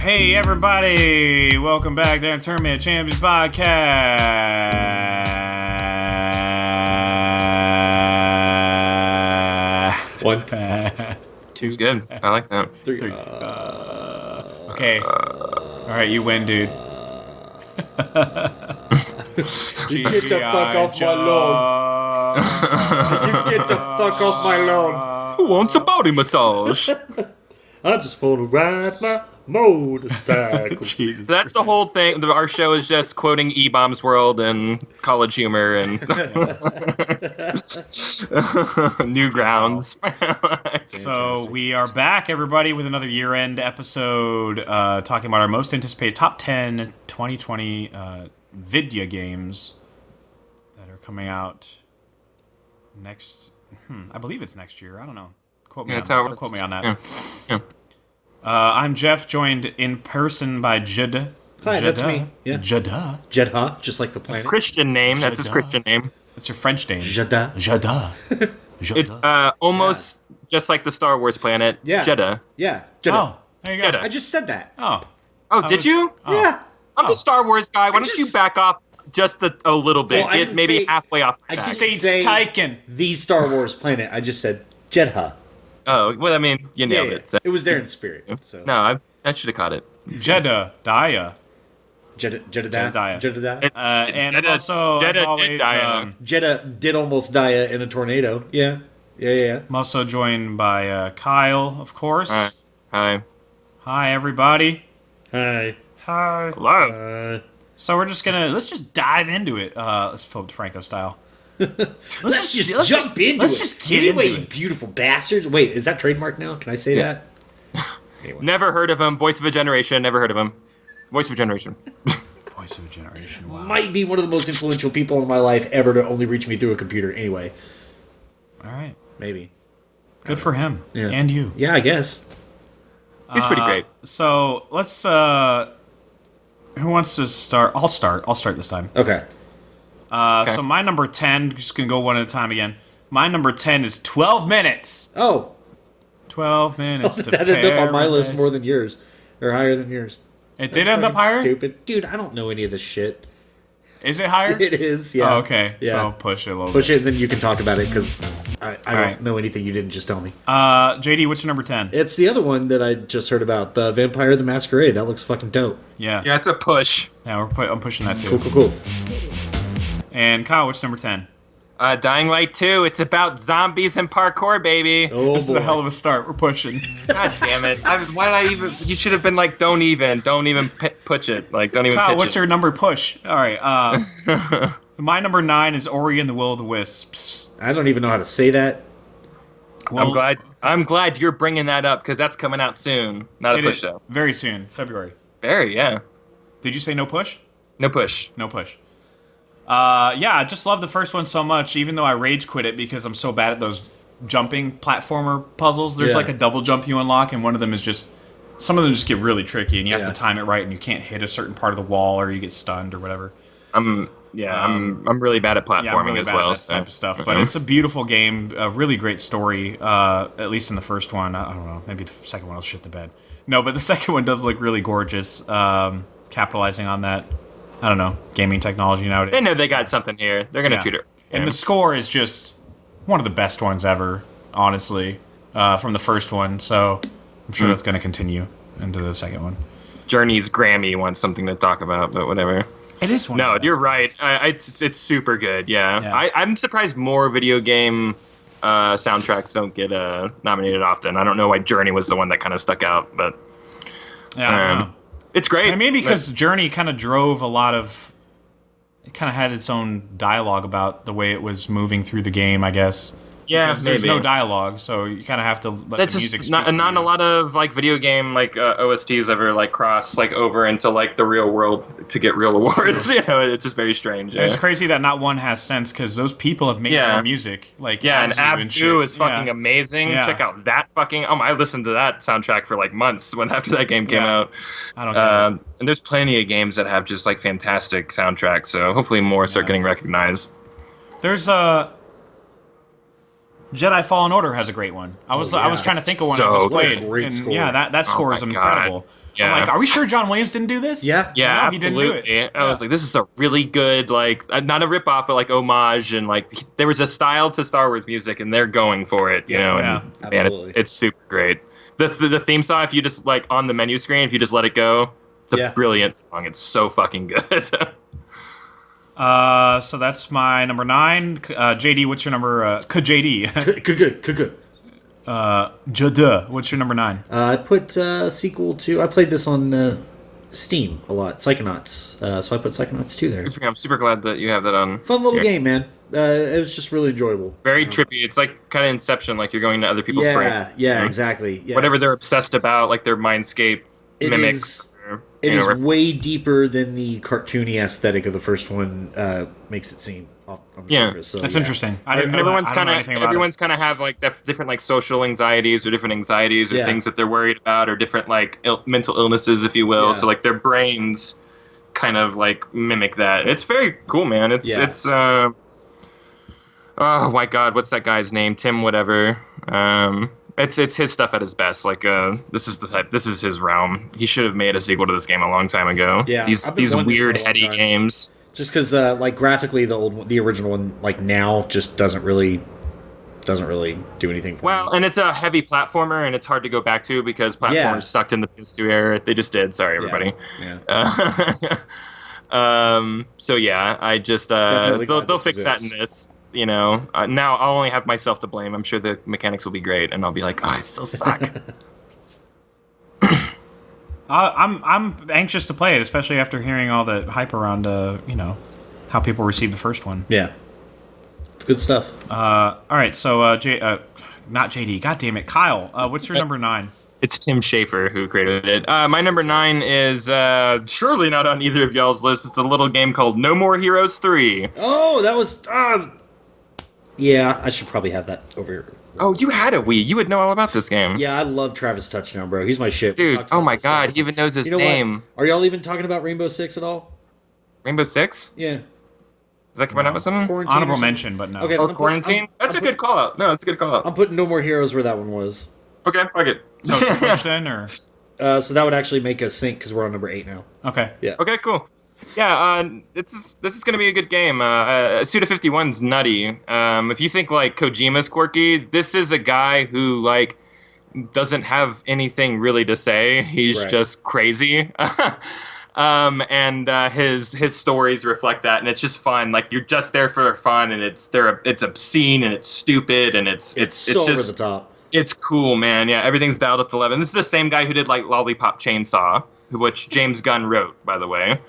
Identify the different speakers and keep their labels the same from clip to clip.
Speaker 1: Hey everybody, welcome back to Tournament Champions Podcast.
Speaker 2: One.
Speaker 3: Two. It's good. I like that.
Speaker 2: Three.
Speaker 1: Okay. Alright, you win, dude.
Speaker 2: You get the fuck off my lawn. You get the fuck off my lawn.
Speaker 3: Who wants a body massage?
Speaker 2: I just want to ride my motorcycle.
Speaker 1: Jesus.
Speaker 3: So that's the whole thing. Our show is just quoting E-Bomb's World and college humor and Newgrounds.
Speaker 1: So we are back, everybody, with another year-end episode talking about our most anticipated top 10 2020 video games that are coming out next. I believe it's next year. I don't know. Quote me on that.
Speaker 3: Yeah.
Speaker 1: I'm Jeff, joined in person by Judd.
Speaker 2: Hi, that's me. Yeah.
Speaker 1: Jada.
Speaker 2: Jedha, just like the planet.
Speaker 3: Christian name. That's his
Speaker 1: Jada.
Speaker 3: Christian name.
Speaker 1: That's your French name.
Speaker 2: Jedha.
Speaker 1: Jada.
Speaker 3: It's almost just like the Star Wars planet.
Speaker 2: Yeah.
Speaker 3: Jeddah.
Speaker 2: Yeah, Jedha.
Speaker 1: Oh, there you go.
Speaker 3: Jeddah.
Speaker 2: I just said that.
Speaker 1: Oh.
Speaker 3: Oh, did you?
Speaker 1: Oh.
Speaker 2: Yeah.
Speaker 3: I'm the Star Wars guy. Why don't you
Speaker 2: just-
Speaker 3: back off just a little bit?
Speaker 2: Well, I
Speaker 3: Get
Speaker 2: didn't
Speaker 3: maybe
Speaker 2: say-
Speaker 3: halfway off the
Speaker 2: I
Speaker 3: track.
Speaker 2: didn't
Speaker 1: Say
Speaker 2: say
Speaker 1: Tyken.
Speaker 2: the Star Wars planet. I just said Jedha.
Speaker 3: Oh, well, I mean, you nailed it. So.
Speaker 2: It was there in spirit. So.
Speaker 3: No, I should have caught it.
Speaker 1: Jedediah.
Speaker 2: Jedediah.
Speaker 1: And
Speaker 3: Jeddah-
Speaker 1: also,
Speaker 3: Jeddah
Speaker 1: as
Speaker 3: did
Speaker 1: always,
Speaker 3: die.
Speaker 2: Jedha did almost die in a tornado. Yeah.
Speaker 1: I'm also joined by Kyle, of course.
Speaker 3: Hi.
Speaker 1: Hi, everybody.
Speaker 2: Hi.
Speaker 1: Hi.
Speaker 3: Hello.
Speaker 1: So let's just dive into it. Let's Philip DeFranco style.
Speaker 2: Let's just jump into it.
Speaker 1: Let's just get
Speaker 2: anyway,
Speaker 1: into
Speaker 2: you
Speaker 1: it.
Speaker 2: beautiful bastards. Wait, is that trademark now? Can I say that? Anyway.
Speaker 3: Never heard of him. Voice of a Generation. Never heard of him. Voice of a Generation.
Speaker 1: Voice of a generation. Wow.
Speaker 2: Might be one of the most influential people in my life ever to only reach me through a computer. Anyway,
Speaker 1: All right.
Speaker 2: maybe.
Speaker 1: Good for him.
Speaker 2: Yeah.
Speaker 1: And you.
Speaker 2: Yeah, I guess.
Speaker 3: He's pretty great.
Speaker 1: So let's. Who wants to start? I'll start. I'll start this time.
Speaker 2: Okay.
Speaker 3: Okay.
Speaker 1: So my number 10. Just gonna go one at a time again. My number 10 is 12 minutes.
Speaker 2: Oh,
Speaker 1: 12 minutes to
Speaker 2: that ended up on my list
Speaker 1: paradise.
Speaker 2: more than yours, or higher than yours.
Speaker 1: It did end up higher?
Speaker 2: Stupid, dude. I don't know any of this shit.
Speaker 1: Is it higher?
Speaker 2: It is. Yeah.
Speaker 1: Oh, okay.
Speaker 2: Yeah.
Speaker 1: So push it a little
Speaker 2: Push
Speaker 1: bit.
Speaker 2: it, and then you can talk about it because I don't
Speaker 1: right.
Speaker 2: know anything you didn't just tell me.
Speaker 1: JD, what's your number 10?
Speaker 2: It's the other one that I just heard about, the Vampire the Masquerade. That looks fucking dope.
Speaker 1: Yeah.
Speaker 3: Yeah, it's a push.
Speaker 1: Yeah, I'm pushing that too.
Speaker 2: Cool.
Speaker 1: And Kyle, what's number 10?
Speaker 3: Dying Light 2. It's about zombies and parkour, baby.
Speaker 2: Oh,
Speaker 1: This is
Speaker 2: boy.
Speaker 1: a hell of a start. We're pushing.
Speaker 3: God damn it. Why did I even... You should have been like, don't even push it. Like, don't even
Speaker 1: Kyle,
Speaker 3: pitch
Speaker 1: what's
Speaker 3: it.
Speaker 1: your number push? All right. My number 9 is Ori and the Will of the Wisps.
Speaker 2: I don't even know how to say that.
Speaker 1: Well,
Speaker 3: I'm glad you're bringing that up because that's coming out soon. Not a
Speaker 1: it
Speaker 3: push
Speaker 1: is
Speaker 3: though.
Speaker 1: very soon, February.
Speaker 3: Very, yeah.
Speaker 1: Did you say no push?
Speaker 3: No push.
Speaker 1: No push. Yeah, I just love the first one so much, even though I rage quit it because I'm so bad at those jumping platformer puzzles. There's
Speaker 2: Yeah.
Speaker 1: like a double jump you unlock, and one of them is just... Some of them just get really tricky, and you have
Speaker 2: Yeah.
Speaker 1: to time it right, and you can't hit a certain part of the wall, or you get stunned, or whatever.
Speaker 3: I'm really bad at platforming
Speaker 1: Yeah, I'm really
Speaker 3: as
Speaker 1: bad
Speaker 3: well.
Speaker 1: at that type of stuff. But it's a beautiful game, a really great story, at least in the first one. I don't know, maybe the second one will shit the bed. No, but the second one does look really gorgeous, capitalizing on that, I don't know, gaming technology nowadays.
Speaker 3: They know they got something here. They're gonna tutor.
Speaker 1: And the score is just one of the best ones ever, honestly, from the first one. So I'm sure that's going to continue into the second one.
Speaker 3: Journey's Grammy wants something to talk about, but whatever.
Speaker 1: It is one.
Speaker 3: No,
Speaker 1: of the
Speaker 3: you're
Speaker 1: best
Speaker 3: right. It's super good. Yeah,
Speaker 1: Yeah.
Speaker 3: I'm surprised more video game soundtracks don't get nominated often. I don't know why Journey was the one that kind of stuck out, but
Speaker 1: ones. Yeah, I don't know.
Speaker 3: it's great.
Speaker 1: And maybe because Journey kind of drove a lot of... It kind of had its own dialogue about the way it was moving through the game, I guess.
Speaker 3: Yeah,
Speaker 1: Because there's
Speaker 3: maybe.
Speaker 1: no dialogue, so you kind of have to let
Speaker 3: That's
Speaker 1: the music
Speaker 3: just
Speaker 1: speak
Speaker 3: not
Speaker 1: for
Speaker 3: a
Speaker 1: you.
Speaker 3: lot of like video game like OSTs ever like cross like over into like the real world to get real awards. You know, it's just very strange.
Speaker 1: It's
Speaker 3: Yeah,
Speaker 1: crazy that not one has sense, because those people have made their own music. Like
Speaker 3: and
Speaker 1: Abzu shit.
Speaker 3: Abzu is fucking
Speaker 1: Yeah.
Speaker 3: amazing.
Speaker 1: Yeah.
Speaker 3: Check out that fucking. I listened to that soundtrack for like months when after that game came
Speaker 1: Yeah.
Speaker 3: out.
Speaker 1: I don't get it.
Speaker 3: And there's plenty of games that have just like fantastic soundtracks. So hopefully more start getting recognized.
Speaker 1: There's a Jedi Fallen Order has a great one. I was trying to think of one I
Speaker 3: So
Speaker 1: just played.
Speaker 2: great
Speaker 1: and
Speaker 2: score.
Speaker 1: yeah, that score is
Speaker 3: my
Speaker 1: incredible.
Speaker 3: Yeah.
Speaker 1: I'm like, are we sure John Williams didn't do this?
Speaker 2: Yeah.
Speaker 3: Yeah,
Speaker 1: No,
Speaker 3: absolutely.
Speaker 1: he didn't do it.
Speaker 3: I was like, this is a really good, like, not a ripoff, but like homage, and like there was a style to Star Wars music, and they're going for it, you know.
Speaker 1: Yeah,
Speaker 3: and man, it's super great. The theme song, if you just like on the menu screen, if you just let it go, it's a brilliant song. It's so fucking good.
Speaker 1: So that's my number 9. JD, what's your number? JD.
Speaker 2: Good.
Speaker 1: Jada, what's your number 9?
Speaker 2: I put sequel to. I played this on Steam a lot. Psychonauts. So I put Psychonauts 2 there.
Speaker 3: I'm super glad that you have that on.
Speaker 2: Fun little game, man. It was just really enjoyable.
Speaker 3: Very trippy. It's like kind of Inception, like you're going to other people's brains.
Speaker 2: Yeah, exactly. Yeah,
Speaker 3: whatever they're obsessed about, like their mindscape mimics.
Speaker 2: It is way deeper than the cartoony aesthetic of the first one makes it seem. On the surface. So,
Speaker 1: that's interesting. I didn't know
Speaker 3: everyone's
Speaker 1: kind of
Speaker 3: have like different like social anxieties or different anxieties or things that they're worried about or different like mental illnesses, if you will.
Speaker 2: Yeah.
Speaker 3: So like their brains kind of like mimic that. It's very cool, man. It's oh my god, what's that guy's name? Tim whatever. It's his stuff at his best. Like this is his realm. He should have made a sequel to this game a long time ago.
Speaker 2: Yeah,
Speaker 3: these weird heady games.
Speaker 2: Just because like graphically the original one like now just doesn't really do anything for me.
Speaker 3: And it's a heavy platformer, and it's hard to go back to because platformers sucked in the PS2 era. They just did. Sorry, everybody. So yeah, I just they'll fix that in this. You know, now I'll only have myself to blame. I'm sure the mechanics will be great, and I'll be like, I still suck.
Speaker 1: I'm anxious to play it, especially after hearing all the hype around, how people received the first one.
Speaker 2: Yeah, it's good stuff.
Speaker 1: All right, so not JD. God damn it, Kyle. What's your number 9?
Speaker 3: It's Tim Schafer who created it. My number 9 is surely not on either of y'all's list. It's a little game called No More Heroes 3.
Speaker 2: Oh, that was. Yeah, I should probably have that over here.
Speaker 3: Oh, you had a Wii. You would know all about this game.
Speaker 2: Yeah, I love Travis Touchdown, bro. He's my shit.
Speaker 3: Dude, oh my god, he even knows his name.
Speaker 2: What? Are y'all even talking about Rainbow Six at all?
Speaker 3: Rainbow Six?
Speaker 2: Yeah.
Speaker 3: Is that coming out with something?
Speaker 1: Honorable mention, but no.
Speaker 2: Okay,
Speaker 3: Quarantine? That's a good call-out. No, it's a good call-out.
Speaker 2: I'm putting No More Heroes where that one was.
Speaker 3: Okay, fuck it.
Speaker 1: So push then, or?
Speaker 2: So that would actually make us sync because we're on number 8 now.
Speaker 1: Okay.
Speaker 2: Yeah.
Speaker 3: Okay, cool. Yeah, this is gonna be a good game. Suda51's nutty. If you think like Kojima's quirky, this is a guy who like doesn't have anything really to say. He's just crazy. And his stories reflect that, and it's just fun. Like you're just there for fun, and it's obscene and it's stupid and it's
Speaker 2: so
Speaker 3: just
Speaker 2: over the top.
Speaker 3: It's cool, man. Yeah, everything's dialed up to 11. This is the same guy who did like Lollipop Chainsaw, which James Gunn wrote, by the way.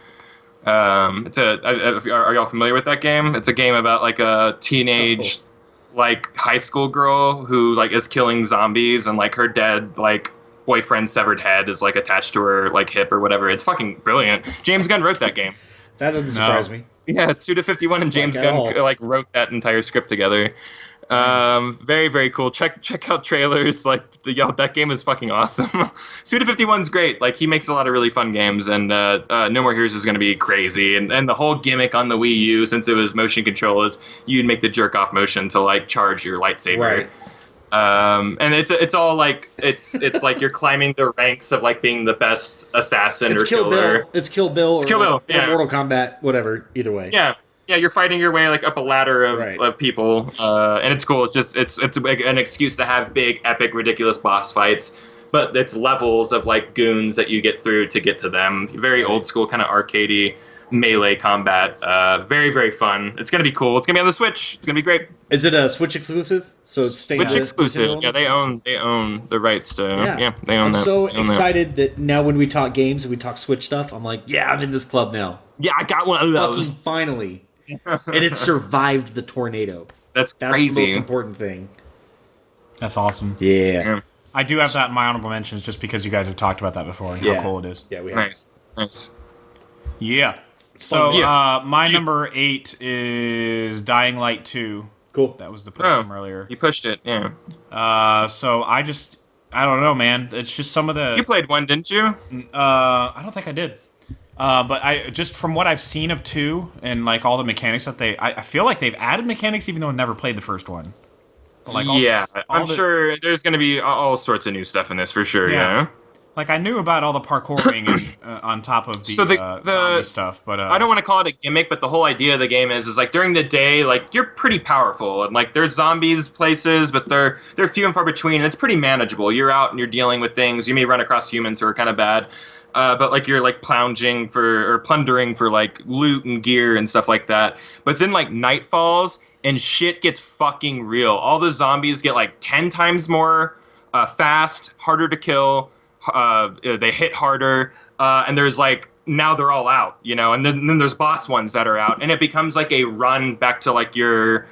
Speaker 3: Are y'all familiar with that game? It's a game about like a teenage, like high school girl who like is killing zombies, and like her dead like boyfriend's severed head is like attached to her like hip or whatever. It's fucking brilliant. James Gunn wrote that game.
Speaker 2: That doesn't surprise me.
Speaker 3: Yeah, Suda51 and James Gunn like wrote that entire script together. Very, very cool. Check out trailers. Like that game is fucking awesome. Suda51's great. Like he makes a lot of really fun games, and No More Heroes is going to be crazy. And the whole gimmick on the Wii U, since it was motion control, is you'd make the jerk off motion to like charge your lightsaber.
Speaker 2: Right.
Speaker 3: And it's all like it's like you're climbing the ranks of like being the best assassin or killer.
Speaker 2: It's Kill Bill.
Speaker 3: It's Kill Bill. Yeah.
Speaker 2: Or Mortal Kombat. Whatever. Either way.
Speaker 3: Yeah. Yeah, you're fighting your way like up a ladder of people, and it's cool. It's just it's an excuse to have big, epic, ridiculous boss fights, but it's levels of like goons that you get through to get to them. Very old school, kind of arcadey melee combat. Very, very fun. It's gonna be cool. It's gonna be on the Switch. It's gonna be great.
Speaker 2: Is it a Switch exclusive? So it's
Speaker 3: Switch exclusive. Yeah, they own the rights to. Yeah, they own that.
Speaker 2: I'm so excited that now when we talk games and we talk Switch stuff, I'm like, yeah, I'm in this club now.
Speaker 3: Yeah, I got one of those.
Speaker 2: Fucking finally. And it survived the tornado.
Speaker 3: That's crazy.
Speaker 2: The most important thing.
Speaker 1: That's awesome.
Speaker 2: Yeah.
Speaker 1: I do have that in my honorable mentions just because you guys have talked about that before and how cool it is.
Speaker 2: Yeah, we have.
Speaker 3: Nice.
Speaker 1: Yeah. So my number 8 is Dying Light 2.
Speaker 2: Cool.
Speaker 1: That was the push from earlier.
Speaker 3: You pushed it, yeah.
Speaker 1: So I don't know, man. It's just some of the...
Speaker 3: You played 1, didn't you?
Speaker 1: I don't think I did. But I just from what I've seen of 2 and like all the mechanics that I feel like they've added mechanics even though I never played the first one. But, like,
Speaker 3: I'm sure there's going to be all sorts of new stuff in this for sure. Yeah.
Speaker 1: Like, I knew about all the parkouring and, on top of the, zombie stuff, but...
Speaker 3: I don't want to call it a gimmick, but the whole idea of the game is like, during the day, like, you're pretty powerful, and, like, there's zombies places, but they're few and far between, and it's pretty manageable. You're out and you're dealing with things. You may run across humans who are kind of bad, but, like, you're, like, plundering for, like, loot and gear and stuff like that. But then, like, night falls, and shit gets fucking real. All the zombies get, like, 10 times more fast, harder to kill. They hit harder, and there's like now they're all out, and then there's boss ones that are out, and it becomes like a run back to like your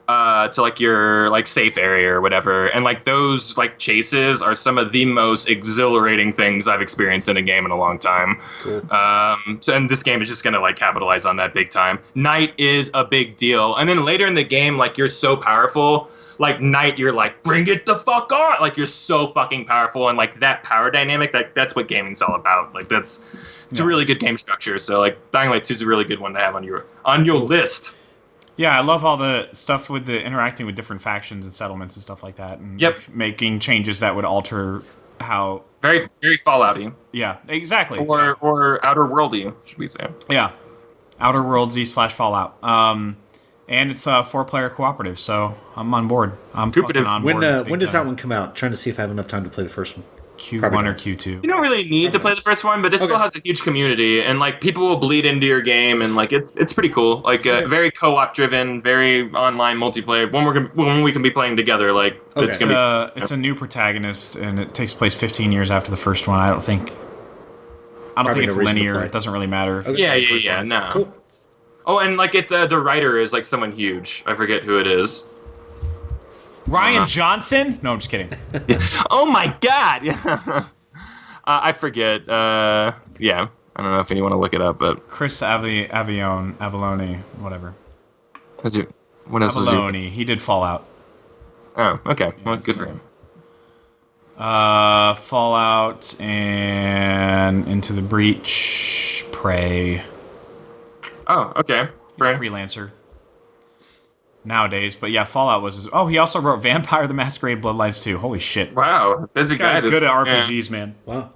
Speaker 3: like safe area or whatever, and like those like chases are some of the most exhilarating things I've experienced in a game in a long time.
Speaker 2: Cool.
Speaker 3: And this game is just gonna like capitalize on that big time. Night is a big deal, and then later in the game, like you're so powerful. Like, night, you're like, bring it the fuck on! Like, you're so fucking powerful, and, like, that power dynamic, that's what gaming's all about. Like, it's a really good game structure, so, like, Dying Light 2 is a really good one to have on your
Speaker 1: Yeah,
Speaker 3: list.
Speaker 1: I love all the stuff with the interacting with different factions and settlements and stuff like that, and like, making changes that would alter how...
Speaker 3: Very, very Fallout-y.
Speaker 1: Yeah, exactly.
Speaker 3: Or Outer Worldy, should we say.
Speaker 1: Yeah, Outer Worldsy / Fallout. And it's a 4-player cooperative, so I'm on board. I'm fucking on board.
Speaker 2: When does that one come out? I'm trying to see if I have enough time to play the first one.
Speaker 1: Q1 or Q2.
Speaker 3: You don't really need to play the first one, but it still has a huge community, and like people will bleed into your game, and like it's pretty cool. Like very co-op driven, very online multiplayer. When we can be playing together, like it's gonna be.
Speaker 1: It's a new protagonist, and it takes place 15 years after the first one. I don't think it's linear. It doesn't really matter.
Speaker 3: Yeah. No. Cool. Oh, and like the writer is like someone huge. I forget who it is.
Speaker 1: Ryan Johnson? No, I'm just kidding.
Speaker 3: Oh my god! Yeah. I forget. I don't know if anyone will look it up, but
Speaker 1: Chris Avallone, whatever.
Speaker 3: What else
Speaker 1: Avallone. He did Fallout.
Speaker 3: Oh, okay. Well, good for him.
Speaker 1: Fallout and Into the Breach, Prey.
Speaker 3: Oh, okay.
Speaker 1: He's a freelancer nowadays, but yeah, Fallout was his... Oh, he also wrote Vampire the Masquerade Bloodlines 2. Holy shit.
Speaker 3: Wow.
Speaker 1: This guy's good at RPGs, man.
Speaker 2: Wow.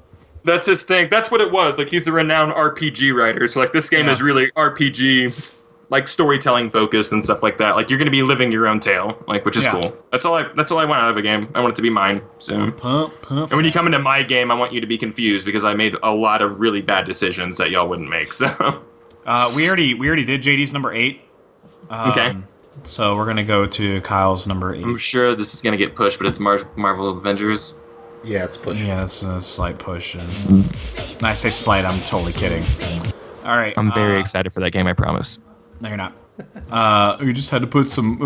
Speaker 3: That's his thing. That's what it was. Like, he's a renowned RPG writer, so like this game is really RPG, like storytelling focused and stuff like that. Like, you're going to be living your own tale, like, which is cool. That's all I want out of a game. I want it to be mine soon. And when you come into my game, I want you to be confused because I made a lot of really bad decisions that y'all wouldn't make, so...
Speaker 1: We already did JD's number 8.
Speaker 3: Okay.
Speaker 1: So we're gonna go to Kyle's number 8.
Speaker 3: I'm sure this is gonna get pushed, but it's Marvel Avengers.
Speaker 2: Yeah, it's pushed.
Speaker 1: Yeah, it's a slight push. And when I say slight, I'm totally kidding. All right.
Speaker 3: I'm very excited for that game. I promise.
Speaker 1: No, you're not. You just had to put some.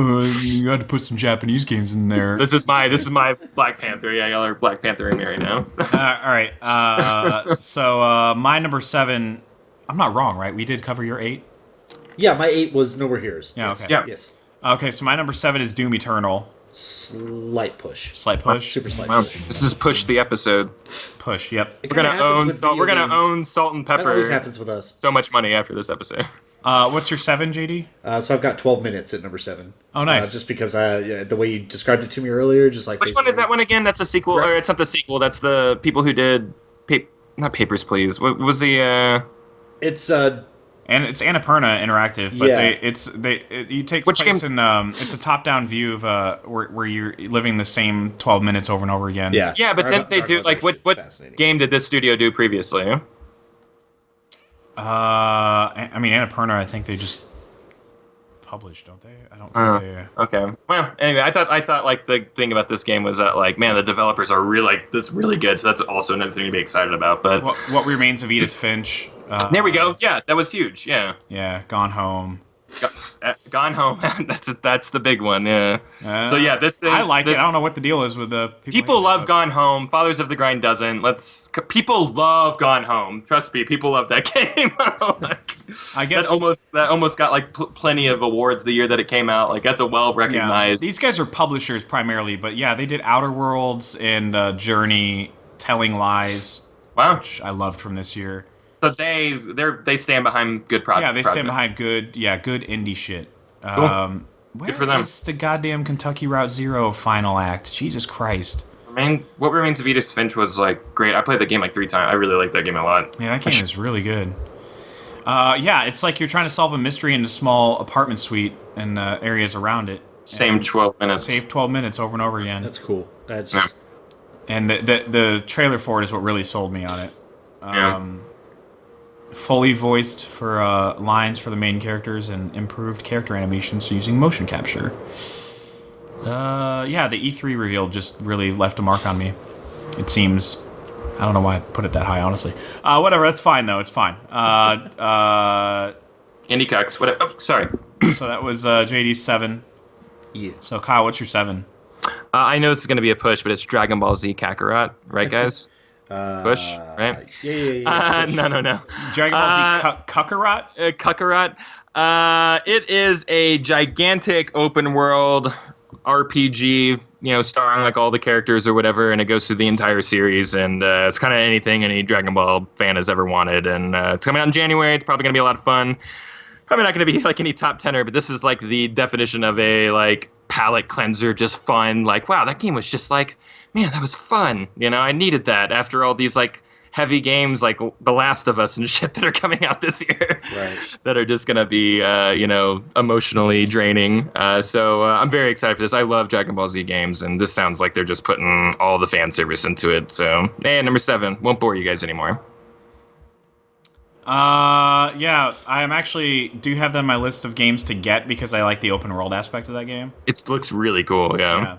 Speaker 1: You had to put some Japanese games in there.
Speaker 3: This is my Black Panther. Yeah, y'all are Black Panther in me right now.
Speaker 1: All right. So my number 7. I'm not wrong, right? We did cover your 8?
Speaker 2: Yeah, my 8 was Nowhere Heroes.
Speaker 1: Yeah, okay.
Speaker 3: Yeah.
Speaker 2: Yes.
Speaker 1: Okay, so my number 7 is Doom Eternal.
Speaker 2: Slight push.
Speaker 1: Slight push?
Speaker 2: Super slight push.
Speaker 3: This is push the episode.
Speaker 1: Push, yep.
Speaker 3: We're gonna own Salt and Pepper.
Speaker 2: That always happens with us.
Speaker 3: So much money after this episode.
Speaker 1: What's your 7, JD?
Speaker 2: So I've got 12 minutes at number 7.
Speaker 1: Oh, nice.
Speaker 2: Just because the way you described it to me earlier, just like...
Speaker 3: Which one is that one again? That's a sequel, or it's not the sequel, that's the people who did... not Papers, Please. What was the...
Speaker 2: It's
Speaker 1: and it's Annapurna Interactive, but it takes
Speaker 3: Which
Speaker 1: place
Speaker 3: game?
Speaker 1: in it's a top-down view of where you're living the same 12 minutes over and over again.
Speaker 3: Yeah, but then they do like what game did this studio do previously?
Speaker 1: I mean Annapurna, I think they just published, don't they? I don't think they...
Speaker 3: Okay. Well, anyway, I thought like the thing about this game was that like, man, the developers are really good, so that's also another thing to be excited about. But
Speaker 1: what remains of Edith Finch?
Speaker 3: There we go. Yeah, that was huge. Yeah.
Speaker 1: Yeah, Gone Home.
Speaker 3: Gone Home. That's the big one. Yeah. So yeah, this is.
Speaker 1: I like it. I don't know what the deal is with the
Speaker 3: people love Gone Home. Fathers of the Grind doesn't. People love Gone Home. Trust me, people love that game.
Speaker 1: I guess
Speaker 3: that almost got like plenty of awards the year that it came out. Like that's a well recognized.
Speaker 1: Yeah. These guys are publishers primarily, but yeah, they did Outer Worlds and Journey, Telling Lies.
Speaker 3: Wow.
Speaker 1: Which I loved from this year.
Speaker 3: So they stand behind good projects.
Speaker 1: Yeah, they stand behind good indie shit.
Speaker 3: Cool. Good for them.
Speaker 1: Where's the goddamn Kentucky Route Zero final act? Jesus Christ.
Speaker 3: What Remains of Edith Finch was like great. I played the game like 3 times. I really like that game a lot.
Speaker 1: Yeah, that game is really good. Yeah, it's like you're trying to solve a mystery in a small apartment suite and areas around it.
Speaker 3: Same 12 minutes.
Speaker 1: Save 12 minutes over and over again.
Speaker 2: That's cool. That's just...
Speaker 1: And the trailer for it is what really sold me on it. Fully voiced for lines for the main characters and improved character animations using motion capture. Yeah, the E3 reveal just really left a mark on me. It seems. I don't know why I put it that high, honestly. Whatever, that's fine, though. It's fine.
Speaker 3: Andy Cox. What? Oh, sorry.
Speaker 1: So that was JD's 7.
Speaker 2: Yeah.
Speaker 1: So, Kyle, what's your 7?
Speaker 3: I know this is going to be a push, but it's Dragon Ball Z Kakarot. Right, guys? Push, right?
Speaker 2: Yeah.
Speaker 3: No.
Speaker 1: Dragon Ball Z Kakarot?
Speaker 3: Kakarot. It is a gigantic open world RPG, starring like all the characters or whatever, and it goes through the entire series, and it's kind of anything any Dragon Ball fan has ever wanted, and it's coming out in January. It's probably going to be a lot of fun. Probably not going to be like any top 10er, but this is like the definition of a like palate cleanser, just fun. Like, wow, that game was just like, man, that was fun. I needed that after all these like heavy games like The Last of Us and shit that are coming out this year,
Speaker 2: right?
Speaker 3: That are just gonna be, emotionally draining. So I'm very excited for this. I love Dragon Ball Z games, and this sounds like they're just putting all the fan service into it. So, number 7 won't bore you guys anymore.
Speaker 1: Yeah, I am actually do have that on my list of games to get because I like the open world aspect of that game.
Speaker 3: It looks really cool, yeah.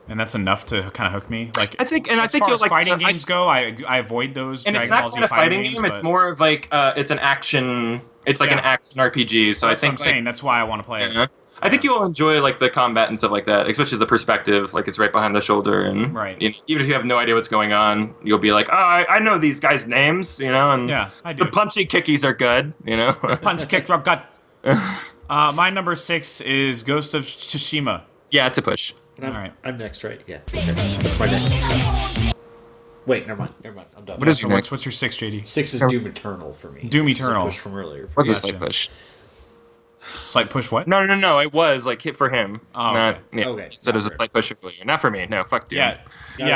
Speaker 1: And that's enough to kind of hook me. Like,
Speaker 3: I think
Speaker 1: as far as fighting games go, I avoid those.
Speaker 3: And
Speaker 1: Dragon
Speaker 3: it's
Speaker 1: Ball
Speaker 3: not
Speaker 1: Z
Speaker 3: kind of fighting
Speaker 1: games,
Speaker 3: game. It's more of like it's an action. It's like an action RPG. So
Speaker 1: that's
Speaker 3: I think
Speaker 1: what I'm saying. That's why I want to play it.
Speaker 3: I think you'll enjoy like the combat and stuff like that, especially the perspective. Like it's right behind the shoulder, and even if you have no idea what's going on, you'll be like, oh, I know these guys' names, and
Speaker 1: yeah, I do.
Speaker 3: The punchy kickies are good,
Speaker 1: The punch kick drop gut. My number 6 is Ghost of Tsushima.
Speaker 3: Yeah, it's a push.
Speaker 2: All right, I'm next, right? Yeah. What's my next? Wait, never mind. I'm done.
Speaker 1: What is your next? What's your 6, JD?
Speaker 2: 6 is Doom Eternal for me.
Speaker 1: Doom Eternal.
Speaker 2: Push from earlier.
Speaker 3: What's a slight push?
Speaker 1: Slight push what?
Speaker 3: No. It was like hit for him.
Speaker 1: Oh,
Speaker 3: not,
Speaker 1: okay.
Speaker 2: Okay.
Speaker 3: So it was a slight push earlier. Not for me. No, fuck Doom.
Speaker 1: Yeah,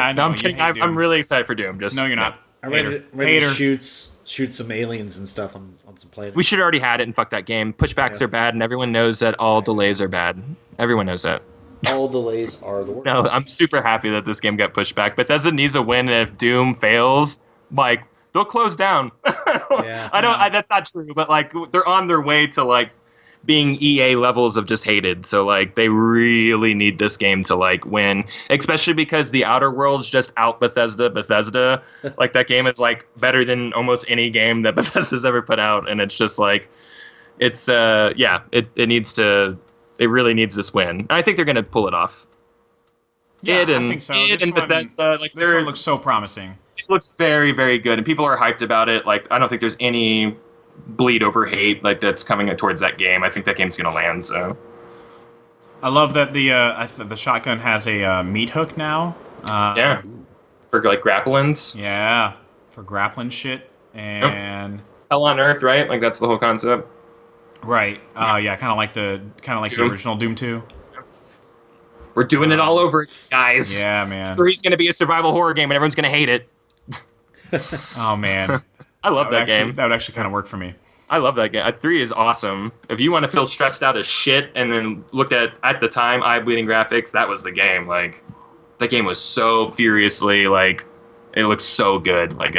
Speaker 1: I know.
Speaker 3: No, I'm kidding. I'm really excited for Doom. Just
Speaker 1: no, you're not.
Speaker 2: I'm ready to shoot some aliens and stuff on some planets.
Speaker 3: We should have already had it and fuck that game. Pushbacks are bad, and everyone knows that all delays are bad. Everyone knows that.
Speaker 2: All delays are the worst.
Speaker 3: No, I'm super happy that this game got pushed back. Bethesda needs a win, and if Doom fails, like they'll close down. That's not true, but like they're on their way to like being EA levels of just hated. So like they really need this game to like win, especially because The Outer Worlds just out Bethesda. Like that game is like better than almost any game that Bethesda's ever put out, and it's just like it's it really needs this win. And I think they're gonna pull it off.
Speaker 1: Yeah, I think so.
Speaker 3: And Bethesda, like
Speaker 1: this one looks so promising.
Speaker 3: It looks very, very good, and people are hyped about it. Like I don't think there's any bleed over hate like that's coming towards that game. I think that game's gonna land. So
Speaker 1: I love that the shotgun has a meat hook now.
Speaker 3: For like grapplings.
Speaker 1: Yeah, for grappling shit and
Speaker 3: it's hell on earth, right? Like that's the whole concept.
Speaker 1: Right. Yeah, kind of like the original Doom 2.
Speaker 3: We're doing it all over, guys.
Speaker 1: Yeah, man.
Speaker 3: 3's gonna be a survival horror game, and everyone's gonna hate it.
Speaker 1: Oh man.
Speaker 3: I love that game.
Speaker 1: That would actually kind of work for me.
Speaker 3: I love that game. 3 is awesome. If you want to feel stressed out as shit and then look at the time, eye-bleeding graphics, that was the game. Like, that game was so furiously, like, it looks so good. Like,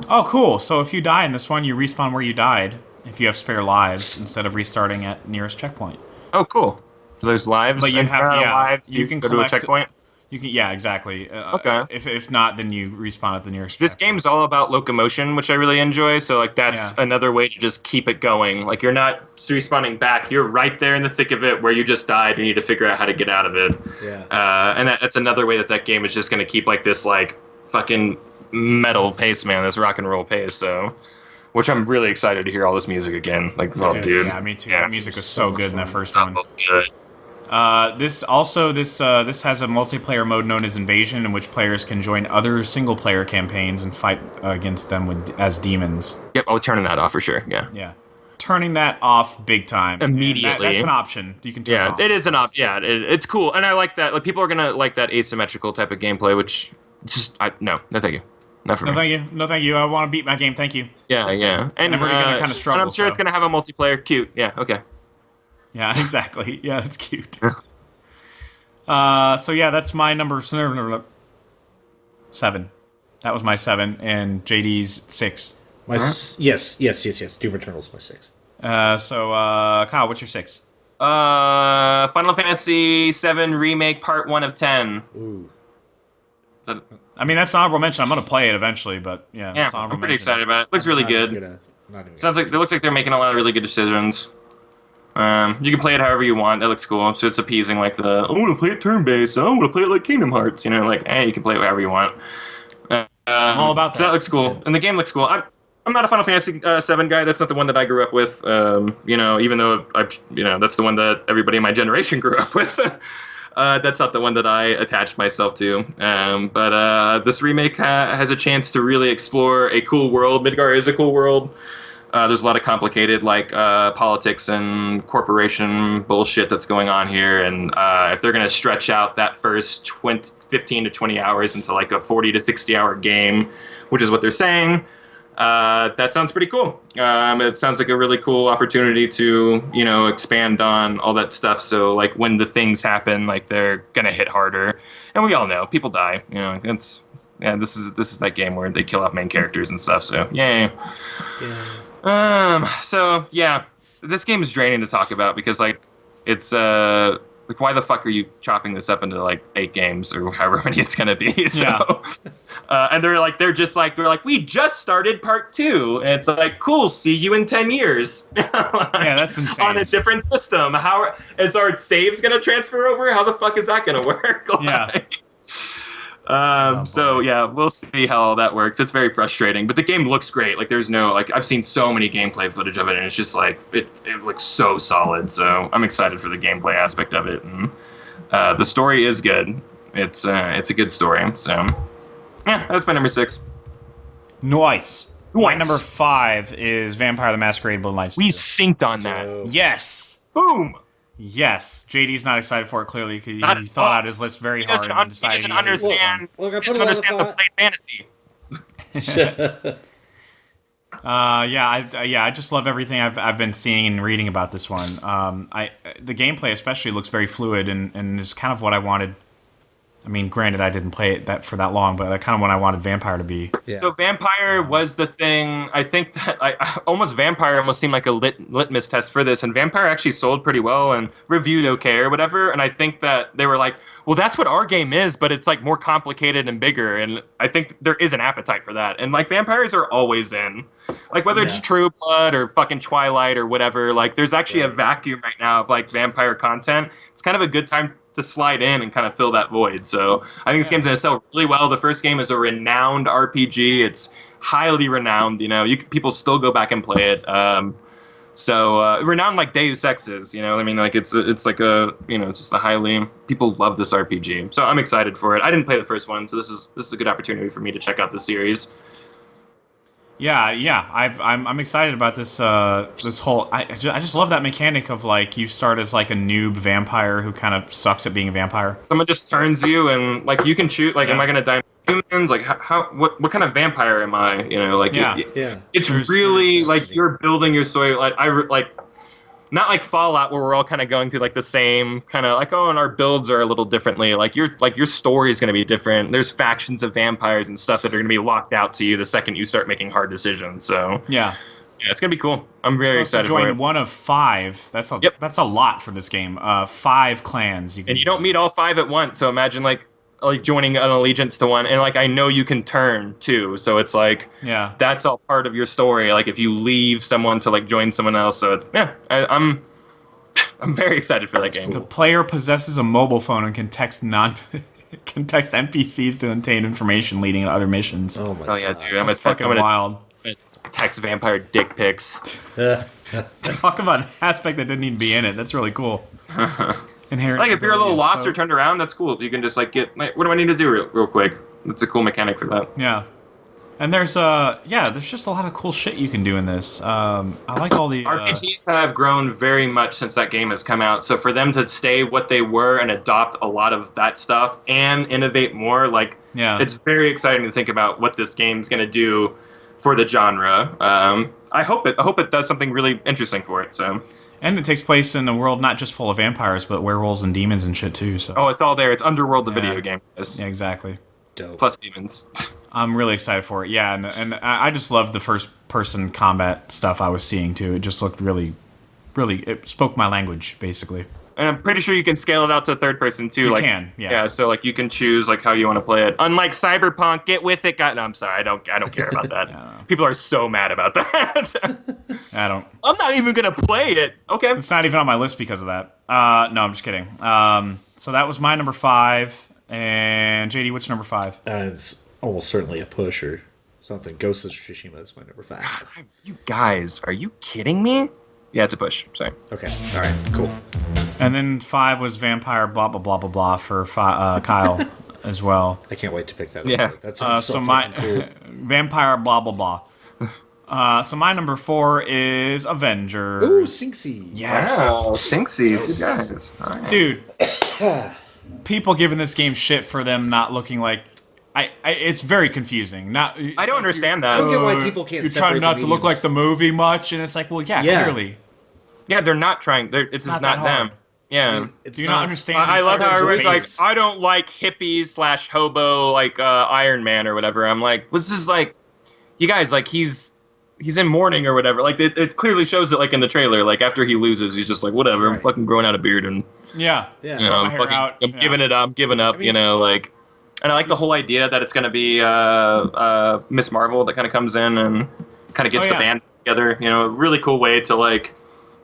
Speaker 1: Oh, cool. So if you die in this one, you respawn where you died if you have spare lives instead of restarting at nearest checkpoint.
Speaker 3: Oh, cool. So there's lives,
Speaker 1: but you have
Speaker 3: lives.
Speaker 1: You can
Speaker 3: go
Speaker 1: collect,
Speaker 3: to a checkpoint.
Speaker 1: You can, exactly.
Speaker 3: Okay.
Speaker 1: If not, then you respawn at the nearest.
Speaker 3: This game's all about locomotion, which I really enjoy. So like that's another way to just keep it going. Like you're not respawning back; you're right there in the thick of it where you just died. You need to figure out how to get out of it.
Speaker 2: Yeah.
Speaker 3: And that's another way that game is just going to keep like this like fucking metal pace, man. This rock and roll pace. So, which I'm really excited to hear all this music again. Like, dude.
Speaker 1: Yeah, me too. Yeah, the music was so good in that first
Speaker 3: one. Good.
Speaker 1: This has a multiplayer mode known as Invasion, in which players can join other single-player campaigns and fight against them as demons.
Speaker 3: Yep, I'll turn that off for sure. Yeah.
Speaker 1: Yeah. turning that off big time
Speaker 3: immediately.
Speaker 1: That's an option. You can turn it off.
Speaker 3: It is an option. Yeah, it's cool, and I like that. Like people are gonna like that asymmetrical type of gameplay, which just no thank you, not for me.
Speaker 1: No thank you. I want to beat my game. Thank you.
Speaker 3: Yeah,
Speaker 1: and I'm already gonna kind of struggle.
Speaker 3: And I'm sure it's gonna have a multiplayer. Cute. Yeah. Okay.
Speaker 1: Yeah, exactly. Yeah, it's cute. So yeah, that's my number 7. That was my 7, and JD's 6.
Speaker 2: Yes. Doom Eternal's my 6.
Speaker 1: So Kyle, what's your 6?
Speaker 3: Final Fantasy VII Remake Part 1 of 10.
Speaker 2: Ooh.
Speaker 1: I mean, that's an honorable mention. I'm gonna play it eventually, but yeah, it's
Speaker 3: I'm pretty excited about it. Looks really good. It looks like they're making a lot of really good decisions. You can play it however you want. That looks cool. So it's appeasing like I want to play it turn-based. I want to play it like Kingdom Hearts. You know, like you can play it however you want.
Speaker 1: I'm all about that.
Speaker 3: So that looks cool, and the game looks cool. I'm not a Final Fantasy VII guy. That's not the one that I grew up with. Even though that's the one that everybody in my generation grew up with. That's not the one that I attached myself to. But this remake has a chance to really explore a cool world. Midgar is a cool world. There's a lot of complicated politics and corporation bullshit that's going on here, and if they're going to stretch out that first 15 to 20 hours into like a 40 to 60 hour game, which is what they're saying, that sounds pretty cool. It sounds like a really cool opportunity to expand on all that stuff. So like when the things happen, like they're going to hit harder, and we all know people die. This is that game where they kill off main characters and stuff. So yay. Yeah. So yeah, this game is draining to talk about because it's like why the fuck are you chopping this up into like 8 games or however many it's gonna be? So, and they're like we just started part 2, and it's like cool, see you in 10 years.
Speaker 1: Yeah, that's insane.
Speaker 3: On a different system. How is our saves gonna transfer over? How the fuck is that gonna work? So yeah, we'll see how all that works. It's very frustrating, but the game looks great. Like there's no I've seen so many gameplay footage of it, and it's just like it looks so solid. So I'm excited for the gameplay aspect of it, and the story is good. It's a good story. So yeah, that's my number 6.
Speaker 1: Nice. My number 5 is Vampire the Masquerade Bloodlines.
Speaker 3: We synced on that.
Speaker 1: Yes.
Speaker 3: Boom.
Speaker 1: Yes, JD's not excited for it clearly because he thought out his list very hard and decided
Speaker 3: he doesn't understand the played fantasy.
Speaker 1: I just love everything I've been seeing and reading about this one. The gameplay especially looks very fluid and is kind of what I wanted. I mean, granted, I didn't play it for that long, but that's kind of what I wanted Vampire to be.
Speaker 3: Yeah. So Vampire was the thing. I think that Vampire almost seemed like a litmus test for this, and Vampire actually sold pretty well and reviewed okay or whatever. And I think that they were like, well, that's what our game is, but it's like more complicated and bigger. And I think there is an appetite for that. And like vampires are always in, like whether it's True Blood or fucking Twilight or whatever. Like there's actually a vacuum right now of like vampire content. It's kind of a good time to slide in and kind of fill that void. So I think this game's going to sell really well. The first game is a renowned RPG. It's highly renowned. People still go back and play it. Renowned like Deus Ex is. I mean, like it's like a it's just a highly people love this RPG. So I'm excited for it. I didn't play the first one, so this is a good opportunity for me to check out the series.
Speaker 1: Yeah. I'm excited about this. This whole. I just love that mechanic of like you start as like a noob vampire who kind of sucks at being a vampire.
Speaker 3: Someone just turns you and like you can choose. Like, am I gonna die humans? Like, what kind of vampire am I? It's really like you're building your story. Like not like Fallout where we're all kind of going through like the same kind of like, and our builds are a little differently. Like your story is going to be different. There's factions of vampires and stuff that are going to be locked out to you the second you start making hard decisions. So yeah, it's going to be cool. I'm very excited for it.
Speaker 1: Join one of 5. That's a lot for this game. 5 clans.
Speaker 3: And you don't meet all 5 at once. So imagine like joining an allegiance to one, and like I know you can turn too, so it's like that's all part of your story. Like if you leave someone to like join someone else, so I'm very excited for that game.
Speaker 1: The player possesses a mobile phone and can text NPCs to obtain information leading to other missions.
Speaker 3: Oh yeah, dude,
Speaker 1: that's fucking wild.
Speaker 3: Text vampire dick pics.
Speaker 1: Talk about an aspect that didn't need to be in it. That's really cool.
Speaker 3: Like if you're a little lost or turned around, that's cool. You can just like get what do I need to do real quick? That's a cool mechanic for that.
Speaker 1: Yeah, And there's just a lot of cool shit you can do in this. I like all the
Speaker 3: RPGs have grown very much since that game has come out. So for them to stay what they were and adopt a lot of that stuff and innovate more, like it's very exciting to think about what this game's going to do for the genre. I hope it does something really interesting for it. So.
Speaker 1: And it takes place in a world not just full of vampires, but werewolves and demons and shit too. So.
Speaker 3: Oh, it's all there. It's Underworld, the video game.
Speaker 1: Yeah, exactly.
Speaker 2: Dope.
Speaker 3: Plus demons.
Speaker 1: I'm really excited for it. Yeah, and I just love the first-person combat stuff I was seeing too. It just looked really, it spoke my language basically.
Speaker 3: And I'm pretty sure you can scale it out to third person too.
Speaker 1: You can, yeah.
Speaker 3: Yeah, so like you can choose like how you want to play it. Unlike Cyberpunk, get with it. No, I'm sorry, I don't care about that.
Speaker 1: Yeah.
Speaker 3: People are so mad about that. I'm not even gonna play it. Okay.
Speaker 1: It's not even on my list because of that. No, I'm just kidding. So that was my number 5. And JD, what's number 5?
Speaker 2: It's almost certainly a push or something. Ghost of Tsushima is my number 5.
Speaker 3: God, you guys, are you kidding me? Yeah, it's a push. Sorry.
Speaker 2: Okay. All right. Cool.
Speaker 1: And then 5 was Vampire blah blah blah blah blah for Kyle as well.
Speaker 2: I can't wait to pick that up.
Speaker 3: Yeah.
Speaker 2: That sounds so
Speaker 1: my
Speaker 2: cool.
Speaker 1: Vampire blah blah blah. So my number 4 is Avengers.
Speaker 2: Ooh, Sinksy.
Speaker 1: Yes.
Speaker 3: Wow, Sinksy. Good guys. All right.
Speaker 1: Dude. People giving this game shit for them not looking like. It's very confusing.
Speaker 3: I don't understand that.
Speaker 2: I don't get why people can't.
Speaker 1: You're trying not to look like the movie much, and it's like, well, yeah. Clearly.
Speaker 3: Yeah, they're not trying. It's just not them. Yeah.
Speaker 1: Do you not understand?
Speaker 3: I love how everyone's like, I don't like hippies / hobo like Iron Man or whatever. I'm like, this is like, you guys, like he's in mourning or whatever. Like it clearly shows it like in the trailer. Like after he loses, he's just like, whatever. I'm fucking growing out a beard and you know, I'm giving it up. I'm giving up. You know, like. And I like the whole idea that it's going to be Miss Marvel that kind of comes in and kind of gets the band together. You know, a really cool way to like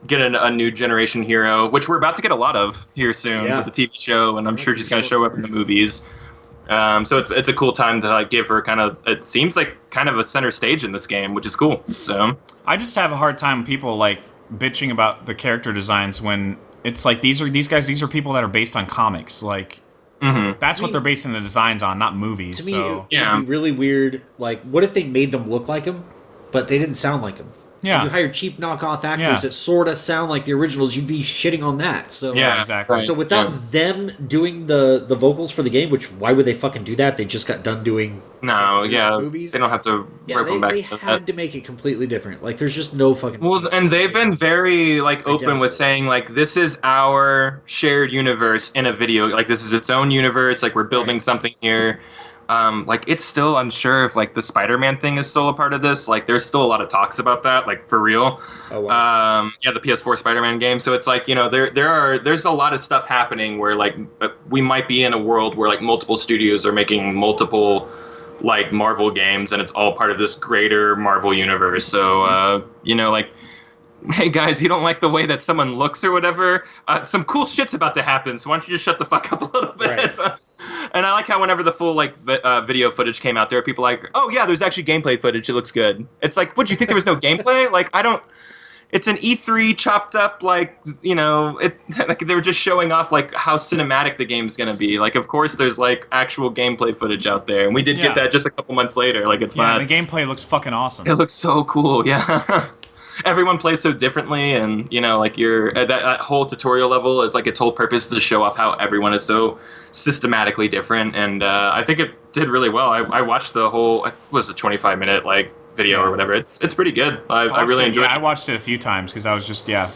Speaker 3: get a new generation hero, which we're about to get a lot of here soon with the TV show, and I'm sure she's going to show up in the movies. So it's a cool time to like give her kind of, it seems like kind of a center stage in this game, which is cool. So
Speaker 1: I just have a hard time with people like bitching about the character designs when it's like these are people that are based on comics, like. Mm-hmm. That's what they're basing the designs on, not movies.
Speaker 2: To me, it would be really weird. Like, what if they made them look like them, but they didn't sound like them?
Speaker 1: Yeah.
Speaker 2: If you hire cheap knockoff actors that sort of sound like the originals, you'd be shitting on that. So
Speaker 1: yeah, exactly.
Speaker 2: So without them doing the vocals for the game, which why would they fucking do that? They just got done doing movies.
Speaker 3: They don't have to rope them back.
Speaker 2: They had to make it completely different. Like, there's just no fucking.
Speaker 3: Well, and they've been very like open with saying like this is our shared universe in a video. Like this is its own universe. Like we're building something here. Like it's still unsure if like the Spider-Man thing is still a part of this. Like there's still a lot of talks about that, like for real.
Speaker 2: Oh, wow.
Speaker 3: The PS4 Spider-Man game. So it's like, you know, there's a lot of stuff happening where like we might be in a world where like multiple studios are making multiple like Marvel games, and it's all part of this greater Marvel universe. So you know, like, hey guys, you don't like the way that someone looks or whatever, some cool shit's about to happen, so why don't you just shut the fuck up a little bit. Right. And I like how whenever the full like video footage came out, there were people like, oh yeah, there's actually gameplay footage, it looks good. It's like, what, do you think there was no gameplay? Like, it's an E3 chopped up, like, you know, like they were just showing off like how cinematic the game's gonna be. Like, of course there's like actual gameplay footage out there, and we did get that just a couple months later. Like, it's not,
Speaker 1: the gameplay looks fucking awesome.
Speaker 3: It looks so cool. Everyone plays so differently, and you know, like that whole tutorial level is like its whole purpose is to show off how everyone is so systematically different, and I think it did really well. I watched the whole, it was a 25-minute like video or whatever. It's pretty good. I really enjoyed it.
Speaker 1: I watched it a few times because I was just I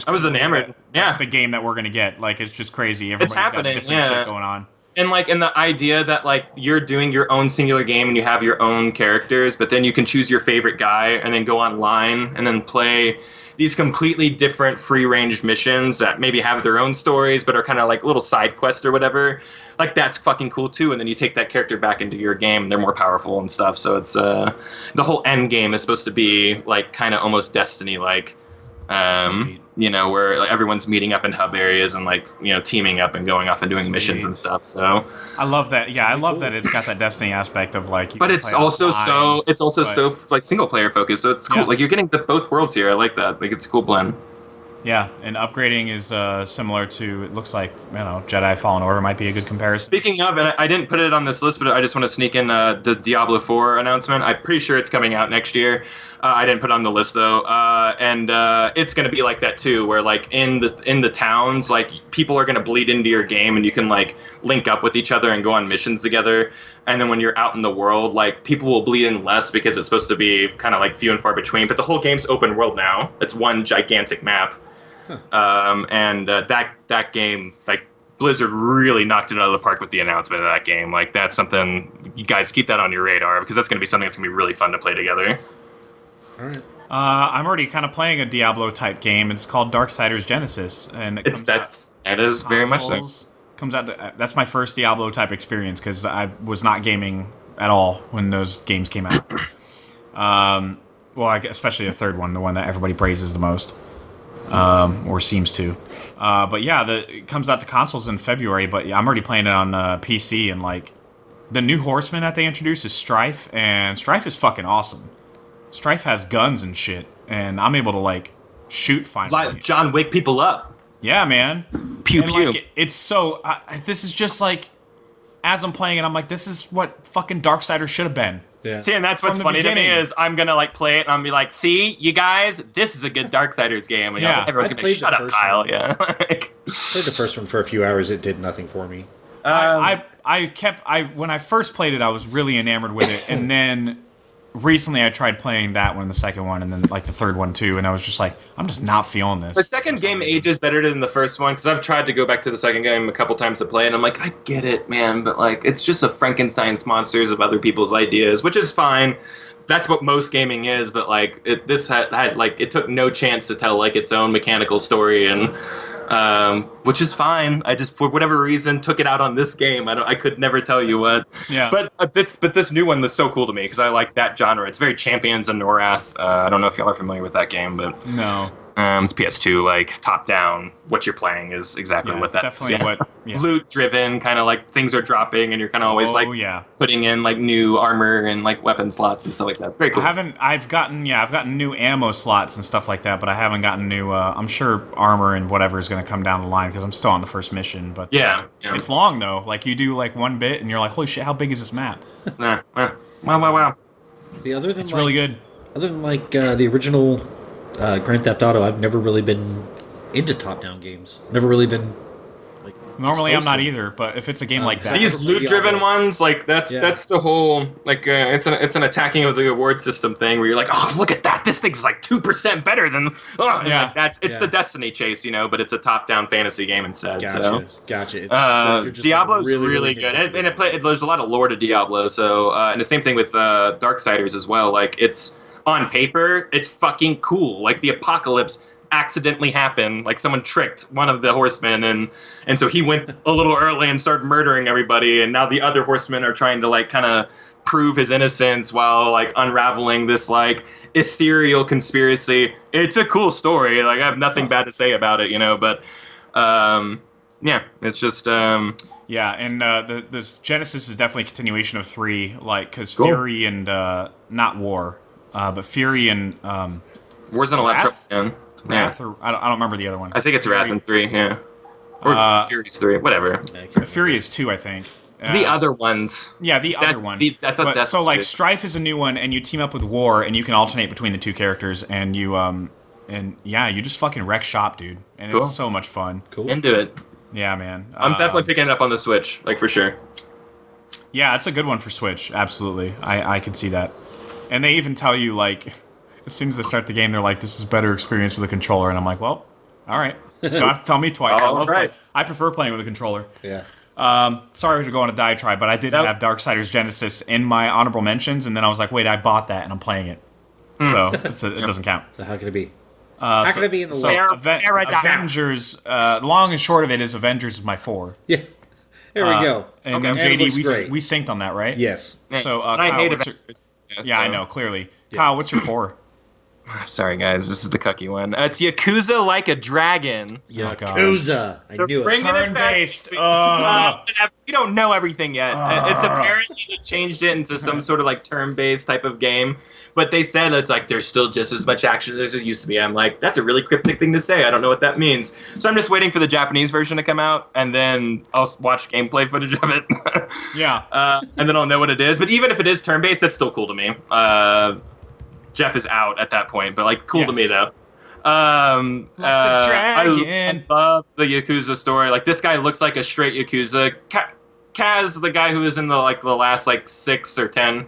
Speaker 3: was enamored.
Speaker 1: That's the game that we're gonna get. Like, it's just crazy. Everybody's
Speaker 3: it's happening.
Speaker 1: Got different shit going on.
Speaker 3: And like, in the idea that like you're doing your own singular game and you have your own characters, but then you can choose your favorite guy and then go online and then play these completely different free-range missions that maybe have their own stories but are kind of like little side quests or whatever. Like, that's fucking cool too. And then you take that character back into your game and they're more powerful and stuff. So it's the whole end game is supposed to be like kind of almost Destiny-like. You know, where like, everyone's meeting up in hub areas and like, you know, teaming up and going off and doing missions and stuff. So
Speaker 1: I love that. Yeah, I love that it's got that Destiny aspect of like.
Speaker 3: But it's also so like single player focused. So it's cool. Like, you're getting both worlds here. I like that. Like, it's a cool blend.
Speaker 1: Yeah, and upgrading is similar to, it looks like, Jedi Fallen Order might be a good comparison.
Speaker 3: Speaking of, and I didn't put it on this list, but I just want to sneak in the Diablo 4 announcement. I'm pretty sure it's coming out next year. I didn't put it on the list though, and it's going to be like that too, where like in the towns, like people are going to bleed into your game, and you can like link up with each other and go on missions together. And then when you're out in the world, like people will bleed in less because it's supposed to be kind of like few and far between. But the whole game's open world now. It's one gigantic map. And that game, like Blizzard really knocked it out of the park with the announcement of that game. Like that's something, you guys keep that on your radar, because that's going to be something that's going to be really fun to play together.
Speaker 2: All right.
Speaker 1: I'm already kind of playing a Diablo type game. It's called Darksiders Genesis, and it
Speaker 3: is very much so.
Speaker 1: Comes out. That's my first Diablo type experience because I was not gaming at all when those games came out. Especially the third one, the one that everybody praises the most. Or seems to. But yeah, it comes out to consoles in February, but I'm already playing it on PC, and like the new horseman that they introduced is Strife, and Strife is fucking awesome. Strife has guns and shit, and I'm able to like shoot finally.
Speaker 3: Like John Wick people up.
Speaker 1: Yeah, man.
Speaker 3: Pew
Speaker 1: and,
Speaker 3: pew.
Speaker 1: Like, it's so this is just like, as I'm playing it, I'm like, this is what fucking Darksiders should have been.
Speaker 2: Yeah.
Speaker 3: See, and that's what's funny to me is I'm gonna like play it and I'm be like, see, you guys, this is a good Darksiders game. And everyone's gonna be like, shut up, Kyle. Yeah.
Speaker 2: Played the first one for a few hours. It did nothing for me.
Speaker 1: When I first played it, I was really enamored with it, and then recently I tried playing that one, the second one, and then like the third one too, and I was just like, I'm just not feeling this.
Speaker 3: The second game ages better than the first one, because I've tried to go back to the second game a couple times to play, and I'm like, I get it, man, but like, it's just a Frankenstein's monsters of other people's ideas, which is fine. That's what most gaming is, but like, it took no chance to tell like its own mechanical story, and which is fine. I just, for whatever reason, took it out on this game. I could never tell you what.
Speaker 1: Yeah.
Speaker 3: But this new one was so cool to me because I like that genre. It's very Champions of Norath. I don't know if y'all are familiar with that game, but
Speaker 1: no.
Speaker 3: It's PS2, like top down. What you're playing is exactly what that is.
Speaker 1: Definitely what. Yeah.
Speaker 3: Loot driven, kind of like things are dropping, and you're kind of always putting in like new armor and like weapon slots and stuff like that. Very cool.
Speaker 1: I've gotten new ammo slots and stuff like that, but I haven't gotten new. I'm sure armor and whatever is going to come down the line because I'm still on the first mission. But it's long though. Like you do like one bit, and you're like, holy shit, how big is this map?
Speaker 3: Wow.
Speaker 2: See,
Speaker 1: it's really good.
Speaker 2: Other than like the original Grand Theft Auto, I've never really been into top-down games. Never really been like.
Speaker 1: Normally, I'm not either. But if it's a game like that,
Speaker 3: these loot-driven ones, like that's the whole like it's an attacking of the reward system thing where you're like, oh, look at that, this thing's like 2% better than it's the Destiny chase, but it's a top-down fantasy game instead.
Speaker 2: Gotcha.
Speaker 3: Diablo's really good, and there's a lot of lore to Diablo. So and the same thing with Darksiders as well. Like it's. On paper, it's fucking cool. Like the apocalypse accidentally happened. Like someone tricked one of the horsemen, and so he went a little early and started murdering everybody. And now the other horsemen are trying to like kind of prove his innocence while like unraveling this like ethereal conspiracy. It's a cool story. Like I have nothing bad to say about it, But it's just.
Speaker 1: Yeah, and the Genesis is definitely a continuation of 3, like because Fury and not War. But Fury and
Speaker 3: War's in a lot of trouble, man.
Speaker 1: Wrath, or I don't remember the other one.
Speaker 3: I think it's Wrath in 3, yeah. Or Fury's 3, whatever.
Speaker 1: Fury is 2, I think.
Speaker 3: The other ones.
Speaker 1: Yeah, the other one.
Speaker 3: I thought that's
Speaker 1: so like Strife is a new one, and you team up with War, and you can alternate between the two characters, and you you just fucking wreck shop, dude, and it's so much fun.
Speaker 2: Cool.
Speaker 3: Into it.
Speaker 1: Yeah, man.
Speaker 3: I'm definitely picking it up on the Switch, like for sure.
Speaker 1: Yeah, it's a good one for Switch. Absolutely, I can see that. And they even tell you, like, as soon as they start the game, they're like, this is a better experience with a controller. And I'm like, well, all right. Don't have to tell me twice. I prefer playing with a controller.
Speaker 2: Yeah.
Speaker 1: Sorry to go on a diatribe, but I did have Darksiders Genesis in my honorable mentions, and then I was like, wait, I bought that, and I'm playing it. So it doesn't count.
Speaker 2: So how can it be? How can it be in the list?
Speaker 1: Avengers, long and short of it is Avengers is my 4.
Speaker 2: Yeah. There we go.
Speaker 1: And then JD, we synced on that, right?
Speaker 2: Yes.
Speaker 1: So,
Speaker 3: I
Speaker 1: Kyle,
Speaker 3: hate Avengers.
Speaker 1: I know, clearly. Yeah. Kyle, what's your 4?
Speaker 3: Sorry, guys, this is the cucky one. It's Yakuza Like a Dragon.
Speaker 2: Yakuza. I knew it.
Speaker 3: Bringing it back.
Speaker 1: Turn-based.
Speaker 3: We don't know everything yet. It's apparently they changed it into some sort of like turn-based type of game. But they said it's like there's still just as much action as there used to be. I'm like, that's a really cryptic thing to say. I don't know what that means. So I'm just waiting for the Japanese version to come out, and then I'll watch gameplay footage of it.
Speaker 1: Yeah.
Speaker 3: And then I'll know what it is. But even if it is turn-based, that's still cool to me. Jeff is out at that point, but like cool to me though.
Speaker 1: Like the dragon.
Speaker 3: I love the Yakuza story. Like this guy looks like a straight Yakuza. Kaz, the guy who was in the last 6 or 10.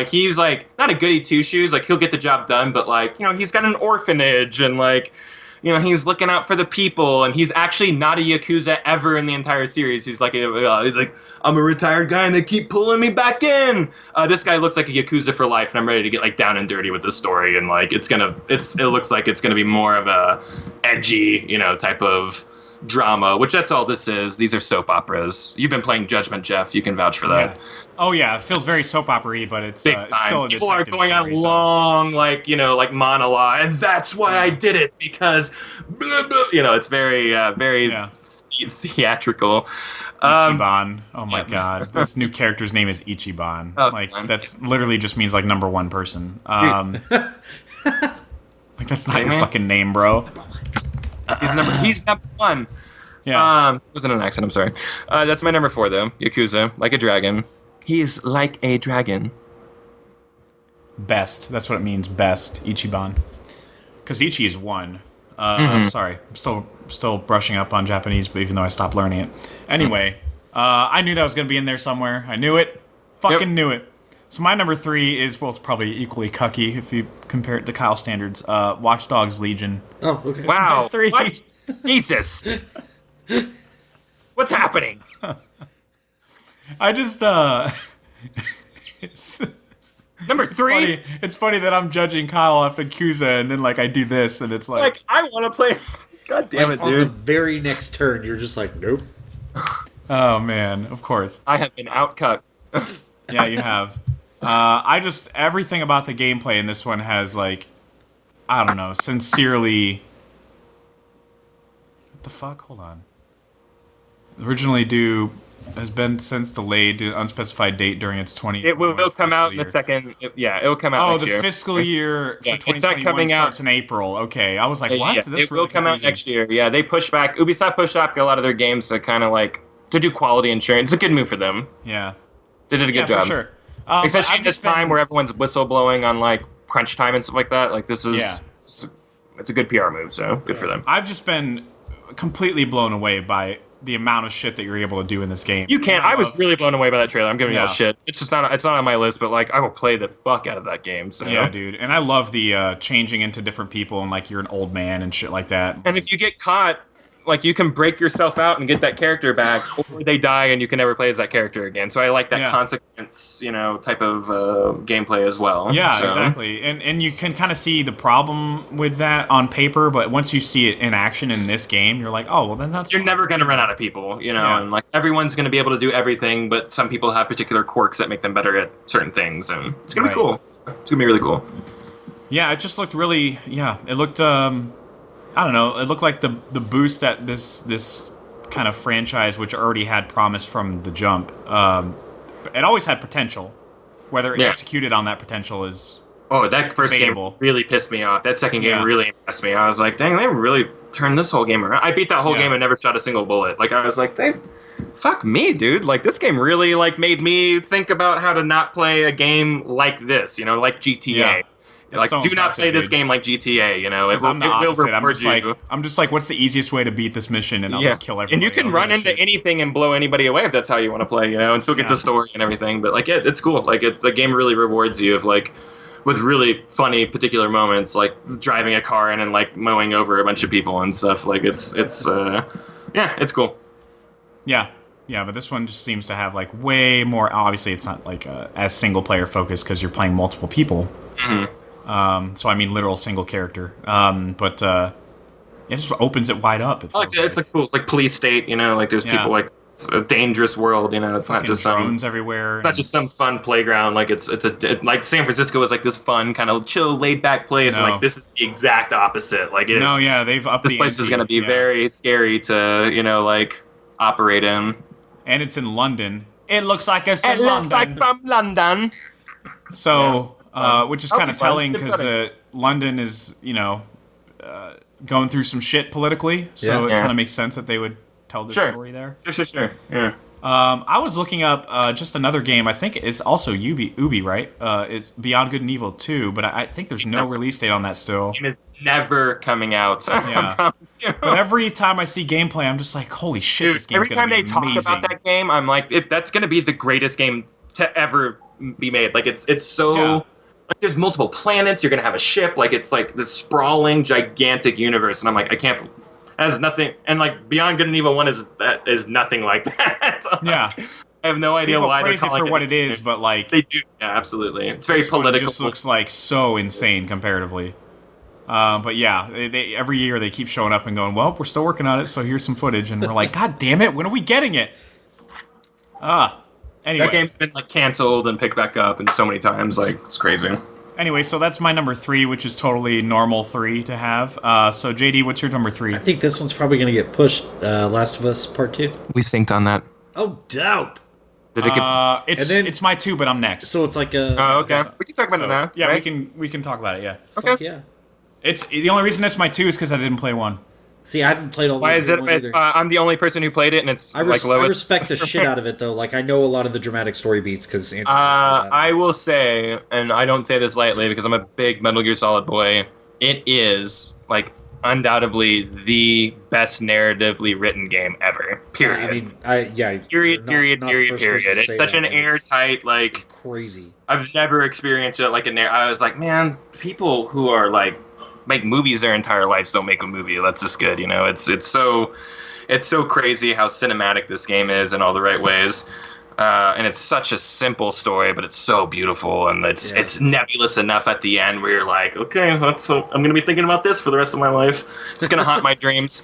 Speaker 3: He's like not a goody two shoes. Like he'll get the job done, but like he's got an orphanage and like he's looking out for the people, and he's actually not a Yakuza ever in the entire series. He's like I'm a retired guy and they keep pulling me back in. This guy looks like a Yakuza for life, and I'm ready to get like down and dirty with the story, and like it looks like it's gonna be more of a edgy type of drama, which that's all this is. These are soap operas. You've been playing Judgment, Jeff. You can vouch for that.
Speaker 1: Yeah. Oh yeah, it feels very soap opera-y, but it's
Speaker 3: Big time.
Speaker 1: It's still a
Speaker 3: People are going
Speaker 1: story,
Speaker 3: on long, like monologue, and that's why I did it because, blah, blah. It's very, very theatrical.
Speaker 1: Ichiban. Oh my god, this new character's name is Ichiban. That's literally just means like number one person. Like that's not your fucking name, bro.
Speaker 3: He's number one.
Speaker 1: Yeah.
Speaker 3: Wasn't an accent. I'm sorry. That's my number 4 though. Yakuza, like a dragon. He's like a dragon.
Speaker 1: Best. That's what it means. Best. Ichiban. Because Ichi is one. Sorry, I'm still brushing up on Japanese, but even though I stopped learning it. Anyway, I knew that was gonna be in there somewhere. I knew it. Fucking knew it. So my number 3 is, well, it's probably equally cucky if you compare it to Kyle standards. Watch Dogs Legion.
Speaker 2: Oh, okay.
Speaker 3: Wow.
Speaker 1: 3.
Speaker 3: What? Jesus. What's happening?
Speaker 1: I just it's
Speaker 3: Number 3.
Speaker 1: It's funny that I'm judging Kyle off Yakuza, and then like I do this, and it's like
Speaker 3: I want to play. God damn it,
Speaker 2: on
Speaker 3: dude!
Speaker 2: the very next turn, you're just like, nope.
Speaker 1: Oh man, of course.
Speaker 3: I have been outcucked.
Speaker 1: Yeah, you have. Everything about the gameplay in this one has like, I don't know, sincerely. What the fuck? Hold on. Originally has been since delayed to unspecified date during its 20.
Speaker 3: It will come out in the second. It will come out. Next year.
Speaker 1: Oh, the fiscal year for 2021
Speaker 3: it's not coming
Speaker 1: starts in April. Okay, I was like, what?
Speaker 3: Yeah,
Speaker 1: This
Speaker 3: it will come out next year. Yeah, they pushed back. Ubisoft pushed back a lot of their games to kind of like to do quality assurance. It's a good move for them.
Speaker 1: Yeah,
Speaker 3: they did a good job.
Speaker 1: For sure.
Speaker 3: Especially at this time where everyone's whistleblowing on like crunch time and stuff like that. Like this is, it's a good PR move. So good for them.
Speaker 1: I've just been completely blown away by the amount of shit that you're able to do in this game.
Speaker 3: You can't. I was really blown away by that trailer. I'm giving you all shit. It's just not. It's not on my list, but like I will play the fuck out of that game. So.
Speaker 1: Yeah, dude. And I love the changing into different people and like you're an old man and shit like that.
Speaker 3: And if you get caught, like you can break yourself out and get that character back, or they die and you can never play as that character again. So I like that consequence, type of gameplay as well.
Speaker 1: Yeah, exactly. And you can kind of see the problem with that on paper, but once you see it in action in this game, you're like, oh, well then that's.
Speaker 3: You're never gonna run out of people, and like everyone's gonna be able to do everything, but some people have particular quirks that make them better at certain things, and it's gonna be cool. It's gonna be really cool.
Speaker 1: Yeah, it just looked really. Yeah, it looked. I don't know. It looked like the boost that this kind of franchise, which already had promise from the jump, it always had potential. Whether it executed on that potential is
Speaker 3: that first
Speaker 1: debatable.
Speaker 3: Game really pissed me off. That second game really impressed me. I was like, dang, they really turned this whole game around. I beat that whole game and never shot a single bullet. Like I was like, fuck me, dude. Like this game really like made me think about how to not play a game like this. Like GTA. Yeah. Like, so do not play this game like GTA, It will reward you.
Speaker 1: I'm just like, what's the easiest way to beat this mission? And I'll just kill everybody.
Speaker 3: And you can run into anything and blow anybody away if that's how you want to play, and still get the story and everything. But, like, it's cool. Like, the game really rewards you with really funny particular moments, like driving a car in and, like, mowing over a bunch of people and stuff. Like, it's cool.
Speaker 1: Yeah. Yeah, but this one just seems to have, like, way more... Obviously, it's not, like, as single-player focused because you're playing multiple people.
Speaker 3: Mm-hmm.
Speaker 1: So I mean literal single character. But it just opens it wide up.
Speaker 3: It's a cool like police state, like there's people like it's a dangerous world. You know, it's not
Speaker 1: Fucking
Speaker 3: just
Speaker 1: drones
Speaker 3: some.
Speaker 1: everywhere.
Speaker 3: It's not just some fun playground. Like like San Francisco is like this fun kind of chill, laid back place, and
Speaker 1: No.
Speaker 3: like this is the exact opposite. Like
Speaker 1: No, yeah, they've upped
Speaker 3: this
Speaker 1: the
Speaker 3: place is
Speaker 1: ante,
Speaker 3: going to be
Speaker 1: yeah.
Speaker 3: very scary to like operate in.
Speaker 1: And it's in London. It looks like it's in
Speaker 3: It looks
Speaker 1: London.
Speaker 3: like from London.
Speaker 1: So, which is
Speaker 3: That'll
Speaker 1: kind
Speaker 3: be
Speaker 1: of
Speaker 3: fun.
Speaker 1: telling
Speaker 3: Good
Speaker 1: because
Speaker 3: setting.
Speaker 1: London is, going through some shit politically. So it
Speaker 3: Yeah.
Speaker 1: kind of makes sense that they would tell this
Speaker 3: Sure.
Speaker 1: story there.
Speaker 3: Sure. Yeah.
Speaker 1: I was looking up just another game. I think it's also Ubi, right? It's Beyond Good and Evil 2, but I think there's no release date on that still.
Speaker 3: Game is never coming out. I promise you.
Speaker 1: But every time I see gameplay, I'm just like, holy shit,
Speaker 3: Dude,
Speaker 1: this game's
Speaker 3: every
Speaker 1: gonna
Speaker 3: time
Speaker 1: be
Speaker 3: they talk
Speaker 1: amazing.
Speaker 3: about that game, I'm like, that's gonna be the greatest game to ever be made. Like it's so.
Speaker 1: Yeah.
Speaker 3: Like there's multiple planets. You're gonna have a ship. Like it's like this sprawling, gigantic universe, and I'm like, I can't. Has nothing, and like Beyond Good and Evil 1 is nothing like that. So,
Speaker 1: Yeah.
Speaker 3: I have no idea
Speaker 1: People
Speaker 3: why they're
Speaker 1: praise it
Speaker 3: calling
Speaker 1: for what it is, but like
Speaker 3: they do. Yeah, absolutely. It's very
Speaker 1: this one
Speaker 3: political.
Speaker 1: just looks like so insane comparatively. But yeah, they every year they keep showing up and going, well, we're still working on it, so here's some footage, and we're like, God damn it, when are we getting it? Anyway.
Speaker 3: That game's been like canceled and picked back up and so many times, like it's crazy.
Speaker 1: Anyway, so that's my number 3, which is totally normal 3 to have. So JD, what's your number 3?
Speaker 2: I think this one's probably going to get pushed. Last of Us Part 2.
Speaker 3: We synced on that.
Speaker 2: Oh, doubt.
Speaker 3: Did it get?
Speaker 1: It's my 2, but I'm next.
Speaker 2: So it's like a...
Speaker 3: Oh, okay. We can talk about it now.
Speaker 1: Yeah,
Speaker 3: right?
Speaker 1: we can talk about it. Yeah.
Speaker 3: Okay.
Speaker 2: Fuck yeah.
Speaker 1: It's the only reason it's my 2 is because I didn't play 1.
Speaker 2: See, I haven't played all
Speaker 3: Why
Speaker 2: the
Speaker 3: is it?
Speaker 2: one
Speaker 3: It's,
Speaker 2: either.
Speaker 3: I'm the only person who played it, and it's
Speaker 2: I
Speaker 3: like lowest.
Speaker 2: respect the shit out of it, though. Like, I know a lot of the dramatic story beats, because...
Speaker 3: I will say, and I don't say this lightly because I'm a big Metal Gear Solid boy, it is, like, undoubtedly the best narratively written game ever. Period.
Speaker 2: I mean,
Speaker 3: Period.
Speaker 2: not the first person to
Speaker 3: It's
Speaker 2: say
Speaker 3: such
Speaker 2: that,
Speaker 3: an
Speaker 2: and it's
Speaker 3: airtight, like...
Speaker 2: crazy.
Speaker 3: I've never experienced it like I was like, man, people who are, like, make movies their entire lives don't make a movie that's this good, It's so crazy how cinematic this game is in all the right ways. And it's such a simple story, but it's so beautiful, and it's nebulous enough at the end where you're like, okay, I'm gonna be thinking about this for the rest of my life. It's gonna haunt my dreams.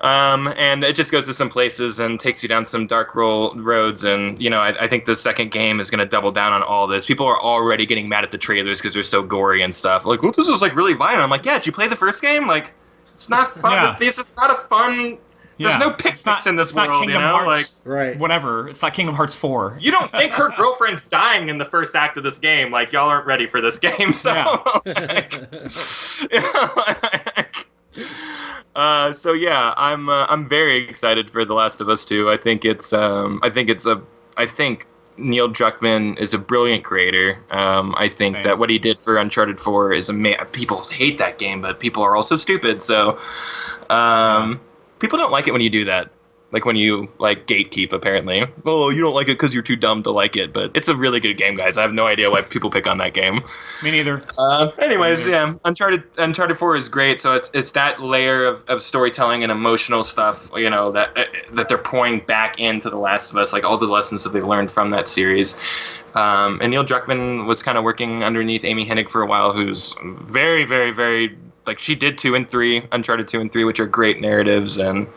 Speaker 3: And it just goes to some places and takes you down some dark roads. And, I think the second game is going to double down on all this. People are already getting mad at the trailers because they're so gory and stuff. Like, well, this is like really violent. I'm like, yeah, did you play the first game? Like, it's not fun.
Speaker 1: Yeah.
Speaker 3: It's just not a fun... There's no picnics in this world,
Speaker 1: It's not Kingdom Hearts,
Speaker 3: Like,
Speaker 2: right.
Speaker 1: whatever. It's not Kingdom Hearts 4.
Speaker 3: you don't think her girlfriend's dying in the first act of this game. Like, y'all aren't ready for this game. So, so yeah, I'm very excited for The Last of Us 2. I think Neil Druckmann is a brilliant creator. I think
Speaker 1: Same.
Speaker 3: that what he did for Uncharted 4 is amazing. People hate that game, but people are also stupid. So, people don't like it when you do that. Like when you gatekeep, apparently. Oh, you don't like it because you're too dumb to like it, but it's a really good game, guys. I have no idea why people pick on that game.
Speaker 1: Me neither.
Speaker 3: Anyways, yeah, Uncharted 4 is great. So it's that layer of storytelling and emotional stuff, that they're pouring back into The Last of Us, like all the lessons that they've learned from that series. And Neil Druckmann was kind of working underneath Amy Hennig for a while, who's very, very, very, she did 2 and 3, Uncharted 2 and 3, which are great narratives, and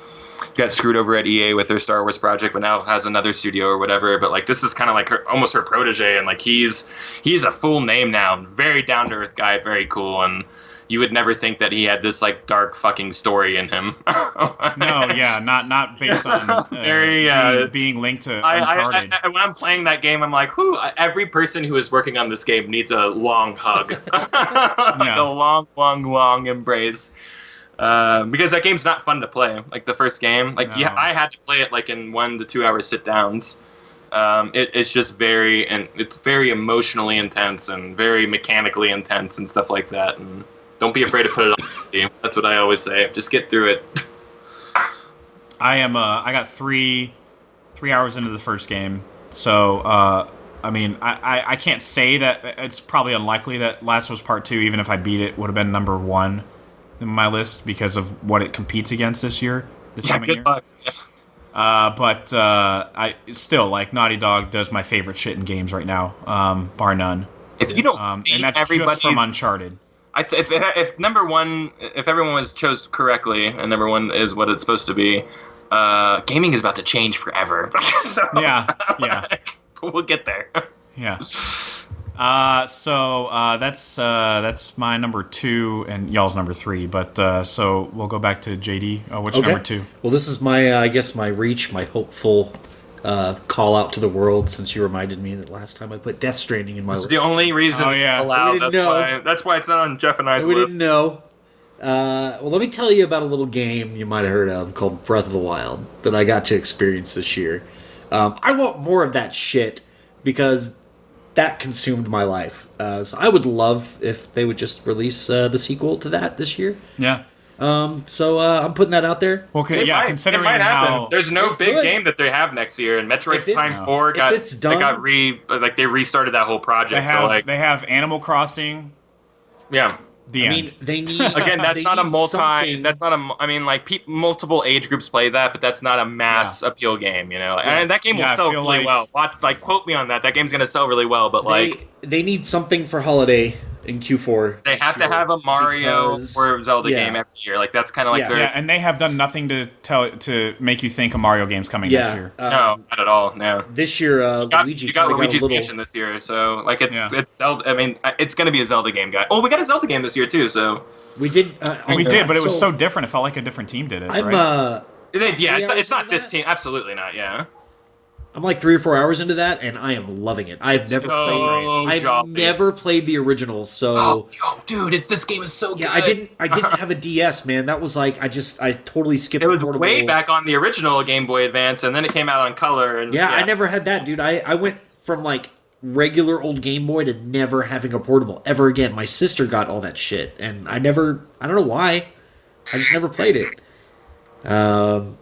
Speaker 3: got screwed over at EA with their Star Wars project, but now has another studio or whatever. But this is kind of almost her protege, and he's a full name now. Very down to earth guy, very cool, and you would never think that he had this dark fucking story in him.
Speaker 1: No, yeah, not based on
Speaker 3: very
Speaker 1: being linked to Uncharted.
Speaker 3: When I'm playing that game, I'm like, every person who is working on this game needs a long hug, a long embrace. Because that game's not fun to play. The first game,
Speaker 1: No.
Speaker 3: I had to play it in 1 to 2 hour sit downs. It's just it's very emotionally intense and very mechanically intense and stuff like that. And don't be afraid to put it on. That's what I always say. Just get through it.
Speaker 1: I got 3 hours into the first game, so I can't say that it's probably unlikely that Last of Us Part 2, even if I beat it, would have been number 1 in my list because of what it competes against this coming year.
Speaker 3: Luck.
Speaker 1: But I still Naughty Dog does my favorite shit in games right now, bar none.
Speaker 3: If you don't
Speaker 1: and that's just from Uncharted.
Speaker 3: If number 1, if everyone was chose correctly and number 1 is what it's supposed to be, gaming is about to change forever. So,
Speaker 1: Yeah, yeah.
Speaker 3: We'll get there.
Speaker 1: Yeah. That's my number 2 and y'all's number 3. But so we'll go back to JD. What's your number 2?
Speaker 2: Well, this is my, I guess, my reach, my hopeful call out to the world. Since you reminded me that last time I put Death Stranding in my
Speaker 3: This
Speaker 2: list.
Speaker 3: is the only reason it's allowed. That's why it's not on Jeff and I's
Speaker 2: we
Speaker 3: list.
Speaker 2: didn't know. Well, let me tell you about a little game you might have heard of called Breath of the Wild that I got to experience this year. I want more of that shit because that consumed my life. So I would love if they would just release the sequel to that this year.
Speaker 1: Yeah.
Speaker 2: So I'm putting that out there.
Speaker 1: Well, considering
Speaker 3: it might happen.
Speaker 1: how
Speaker 3: There's no big game that they have next year, and Metroid Prime 4 they restarted that whole project.
Speaker 1: They have Animal Crossing.
Speaker 3: Yeah.
Speaker 1: The end.
Speaker 2: I mean, they need
Speaker 3: again. That's not a multi.
Speaker 2: something.
Speaker 3: That's not a. I mean, like multiple age groups play that, but that's not a mass appeal game. You know, and that game will sell really well. Quote me on that. That game's gonna sell really well. But
Speaker 2: they need something for holiday in Q4.
Speaker 3: They have to have a Mario or Zelda game every year. Like that's kind of like their.
Speaker 1: And they have done nothing to make you think a Mario game's coming next year.
Speaker 3: No, not at all. No.
Speaker 2: This year,
Speaker 3: you got Luigi's Mansion this year, so like it's Zelda. I mean, it's gonna be a Zelda game, guy. Oh, we got a Zelda game this year too. So
Speaker 2: we did.
Speaker 1: We did, but it was so different. It felt like a different team did it. Right?
Speaker 3: It's not this team. Absolutely not. Yeah.
Speaker 2: I'm like 3 or 4 hours into that, and I am loving it. I've never played the original, so.
Speaker 3: Oh, dude, this game is so good.
Speaker 2: Yeah, I didn't have a DS, man. That was like I totally skipped.
Speaker 3: It was way back on the original Game Boy Advance, and then it came out on color. And
Speaker 2: I never had that, dude. I went from like regular old Game Boy to never having a portable ever again. My sister got all that shit, and I don't know why. I just never played it. I'm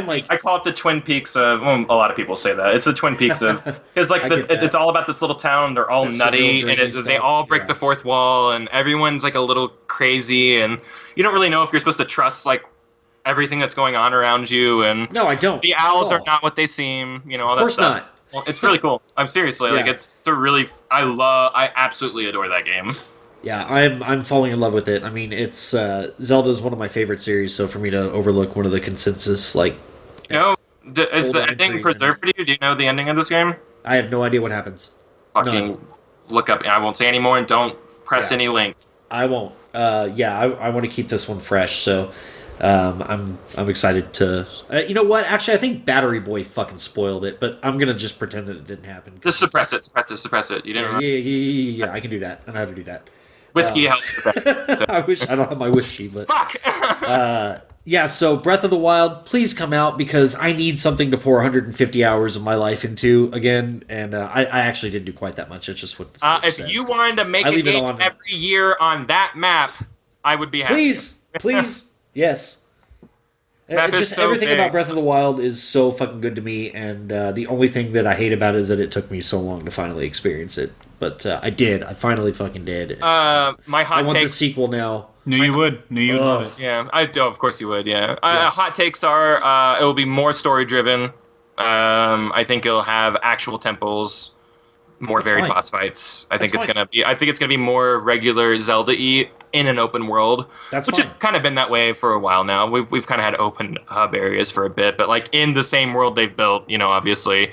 Speaker 2: like,
Speaker 3: I call it the Twin Peaks of. Well, a lot of people say that it's the Twin Peaks of because it's all about this little town. They're all nutty, and they all break the fourth wall, and everyone's like a little crazy, and you don't really know if you're supposed to trust like everything that's going on around you. And
Speaker 2: no, I don't.
Speaker 3: The owls are not what they seem. You know, all that stuff.
Speaker 2: Of course not.
Speaker 3: Well, it's really cool. I'm seriously like it's a really. I absolutely adore that game.
Speaker 2: Yeah, I'm falling in love with it. I mean, it's Zelda's one of my favorite series, so for me to overlook one of the consensus, like...
Speaker 3: is the ending preserved for you? Do you know the ending of this game?
Speaker 2: I have no idea what happens.
Speaker 3: Fucking look up. I won't say any more, and don't press any links.
Speaker 2: I won't. I want to keep this one fresh, so I'm excited to... you know what? Actually, I think Battery Boy fucking spoiled it, but I'm going to just pretend that it didn't happen.
Speaker 3: Just suppress it. You didn't
Speaker 2: Yeah, I can do that. I know how to do that.
Speaker 3: Whiskey helps with that. So.
Speaker 2: I wish I don't have my whiskey, but
Speaker 3: fuck.
Speaker 2: So Breath of the Wild, please come out because I need something to pour 150 hours of my life into again, and I actually didn't do quite that much. It's just what the
Speaker 3: if
Speaker 2: says.
Speaker 3: you wanted to make a game every year on that map, I would be happy.
Speaker 2: Please, yes.
Speaker 3: Map
Speaker 2: just
Speaker 3: so
Speaker 2: everything
Speaker 3: big.
Speaker 2: about Breath of the Wild is so fucking good to me, and the only thing that I hate about it is that it took me so long to finally experience it. But I did. I finally fucking did.
Speaker 3: My hot
Speaker 2: I want
Speaker 3: takes.
Speaker 2: the sequel now.
Speaker 1: Knew you would love it.
Speaker 3: Yeah, I do. Of course you would. Yeah. Hot takes are it will be more story driven. I think it'll have actual temples, more varied boss fights. I think it's gonna be more regular Zelda-y in an open world, which has kind of been that way for a while now. We've kind of had open hub areas for a bit, but like in the same world they've built, you know, obviously.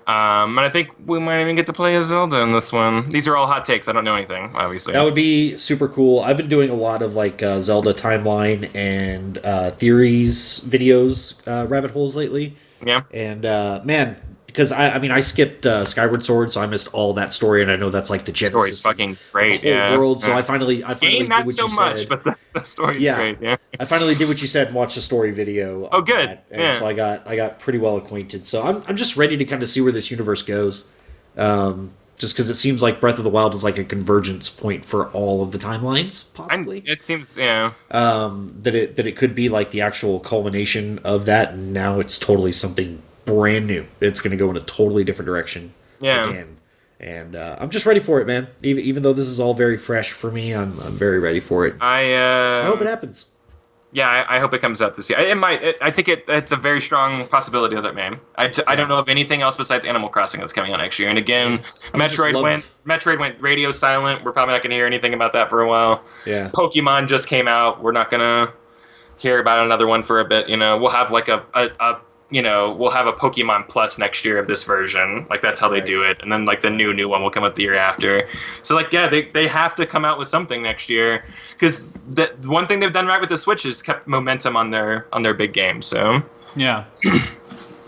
Speaker 3: And I think we might even get to play as Zelda in this one. These are all hot takes. I don't know anything, obviously.
Speaker 2: That would be super cool. I've been doing a lot of like Zelda timeline and theories videos, rabbit holes lately.
Speaker 3: Yeah.
Speaker 2: And man, because I skipped Skyward Sword, so I missed all that story, and I know that's like the genesis.
Speaker 3: Story's fucking great.
Speaker 2: The whole world. So I finally
Speaker 3: game
Speaker 2: did
Speaker 3: not
Speaker 2: what
Speaker 3: so
Speaker 2: you
Speaker 3: much,
Speaker 2: said.
Speaker 3: but the story's great. Yeah.
Speaker 2: I finally did what you said and watched the story video.
Speaker 3: Oh, good.
Speaker 2: And so I got pretty well acquainted. So I'm just ready to kind of see where this universe goes. Just because it seems like Breath of the Wild is like a convergence point for all of the timelines, possibly.
Speaker 3: It seems,
Speaker 2: that it could be like the actual culmination of that, and now it's totally something brand new. It's going to go in a totally different direction again. And I'm just ready for it, man. Even though this is all very fresh for me, I'm very ready for it. I hope it happens.
Speaker 3: Yeah, I hope it comes out this year. It might. I think it's a very strong possibility of that, man. I don't know of anything else besides Animal Crossing that's coming out next year. And again, Metroid went radio silent. We're probably not going to hear anything about that for a while.
Speaker 2: Yeah.
Speaker 3: Pokemon just came out. We're not going to hear about another one for a bit. We'll have like we'll have a Pokemon Plus next year of this version. Like that's how they do it, and then like the new one will come out the year after. So like they have to come out with something next year, because the one thing they've done right with the Switch is kept momentum on their big games. So
Speaker 1: yeah.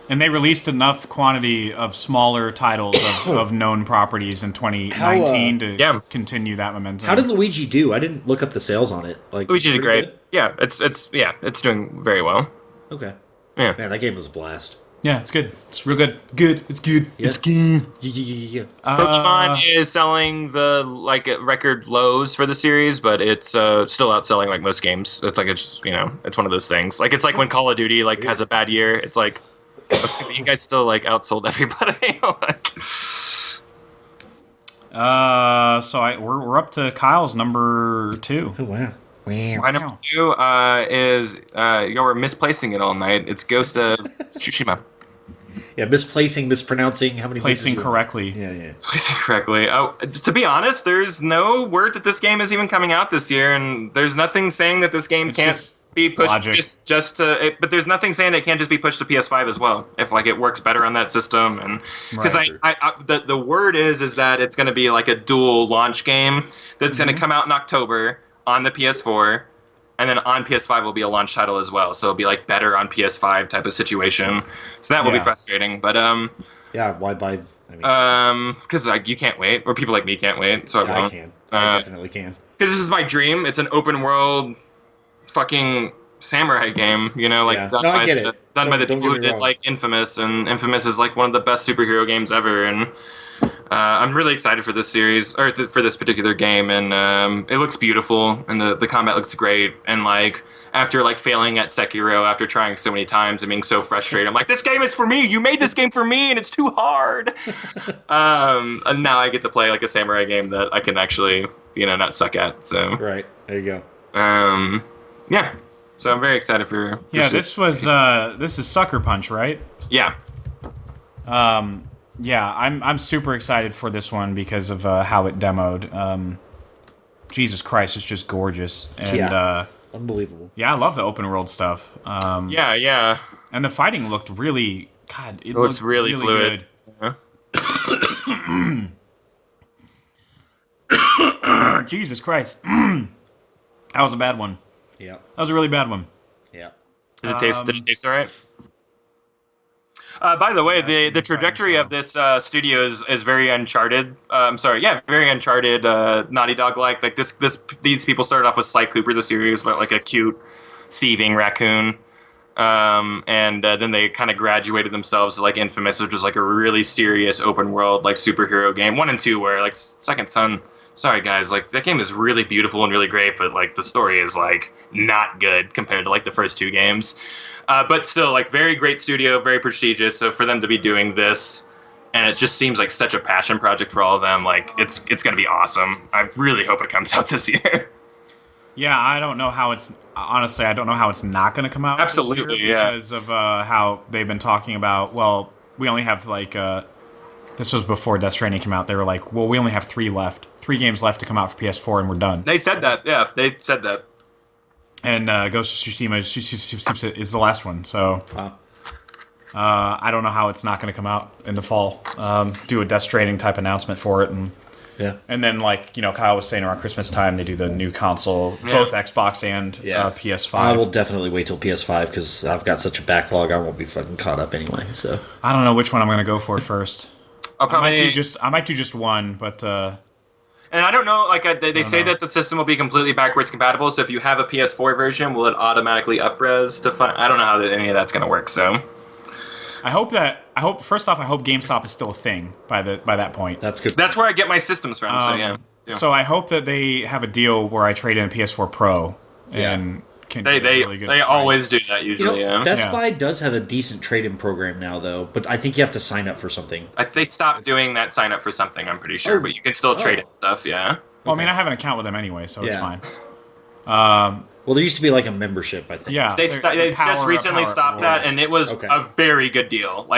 Speaker 1: And they released enough quantity of smaller titles of known properties in 2019 to continue that momentum.
Speaker 2: How did Luigi do? I didn't look up the sales on it. Like
Speaker 3: Luigi did great.
Speaker 2: Good?
Speaker 3: Yeah, it's doing very well.
Speaker 2: Okay.
Speaker 3: Yeah.
Speaker 2: Man, that game was a blast.
Speaker 1: Yeah, it's good. It's real good. Good. It's good.
Speaker 2: Yeah.
Speaker 1: It's good.
Speaker 2: Yeah.
Speaker 3: Pokemon is selling the record lows for the series, but it's still outselling like most games. It's like it's one of those things. Like it's like when Call of Duty has a bad year. It's like, okay, but you guys still outsold everybody.
Speaker 1: We're up to Kyle's number 2.
Speaker 2: Oh wow.
Speaker 3: My number 2 is y'all were misplacing it all night. It's Ghost of Tsushima.
Speaker 2: Yeah, mispronouncing. How many
Speaker 1: placing correctly?
Speaker 2: Yeah.
Speaker 3: Placing correctly. Oh, to be honest, there's no word that this game is even coming out this year, and there's nothing saying that this game can't be pushed but there's nothing saying it can't just be pushed to PS5 as well, if it works better on that system. And because the word is that it's going to be like a dual launch game that's going to come out in October on the PS4, and then on PS5 will be a launch title as well, so it'll be better on PS5 type of situation. So that will be frustrating, but
Speaker 2: why buy?
Speaker 3: because you can't wait, or people like me can't wait. So
Speaker 2: I can. I definitely can.
Speaker 3: Because this is my dream. It's an open world fucking samurai game, done by the people who did Infamous, and Infamous is one of the best superhero games ever, and I'm really excited for this series, or for this particular game, and it looks beautiful, and the combat looks great, and after failing at Sekiro, after trying so many times and being so frustrated, I'm like, this game is for me. You made this game for me, and it's too hard. And now I get to play a samurai game that I can actually, not suck at. So
Speaker 2: right, there you go.
Speaker 3: Yeah. So I'm very excited for.
Speaker 1: Yeah, this is Sucker Punch, right?
Speaker 3: Yeah.
Speaker 1: Yeah, I'm super excited for this one because of how it demoed. Jesus Christ, it's just gorgeous, and
Speaker 2: unbelievable.
Speaker 1: Yeah, I love the open world stuff.
Speaker 3: Yeah.
Speaker 1: And the fighting looked really, it
Speaker 3: looks really fluid.
Speaker 1: Good. Jesus Christ, that was a bad one.
Speaker 2: Yeah,
Speaker 1: that was a really bad one.
Speaker 2: Yeah.
Speaker 3: Did it taste all right? By the way, the trajectory of this studio is very Uncharted. Very Uncharted, Naughty Dog-like. These people started off with Sly Cooper, the series, but a cute thieving raccoon, and then they kind of graduated themselves to Infamous, which was a really serious open world superhero game. 1 and 2 were Second Son. Sorry guys, that game is really beautiful and really great, but the story is not good compared to the first 2 games. But still, very great studio, very prestigious. So for them to be doing this, and it just seems like such a passion project for all of them, it's going to be awesome. I really hope it comes out this year.
Speaker 1: Yeah, I don't know how it's not going to come out.
Speaker 3: Absolutely,
Speaker 1: this year because of how they've been talking about. Well, we only have this was before Death Stranding came out. They were well, we only have 3 games left to come out for PS4, and we're done.
Speaker 3: They said that. Yeah, they said that.
Speaker 1: And Ghost of Tsushima is the last one, so I don't know how it's not going to come out in the fall. Do a Death Stranding type announcement for it, and then Kyle was saying around Christmas time they do the new console, both Xbox and PS5.
Speaker 2: I will definitely wait till PS5 because I've got such a backlog. I won't be fucking caught up anyway. So
Speaker 1: I don't know which one I'm going to go for first.
Speaker 3: I
Speaker 1: might do just one, but.
Speaker 3: And I don't know, they say that the system will be completely backwards compatible, so if you have a PS4 version, will it automatically up-res to I don't know how any of that's going to work, so.
Speaker 1: First off, I hope GameStop is still a thing by that point.
Speaker 2: That's good.
Speaker 3: That's where I get my systems from, so yeah.
Speaker 1: So I hope that they have a deal where I trade in a PS4 Pro and can get a really good
Speaker 3: They
Speaker 1: price.
Speaker 3: always do that usually,
Speaker 2: Best Buy does have a decent trade-in program now, though, but I think you have to sign up for something.
Speaker 3: They stopped doing that sign up for something, I'm pretty sure, but you can still trade in stuff, yeah.
Speaker 1: Well, I mean, I have an account with them anyway, so it's fine.
Speaker 2: Well, there used to be a membership, I think.
Speaker 3: Yeah, they just recently stopped that, and it was a very good deal.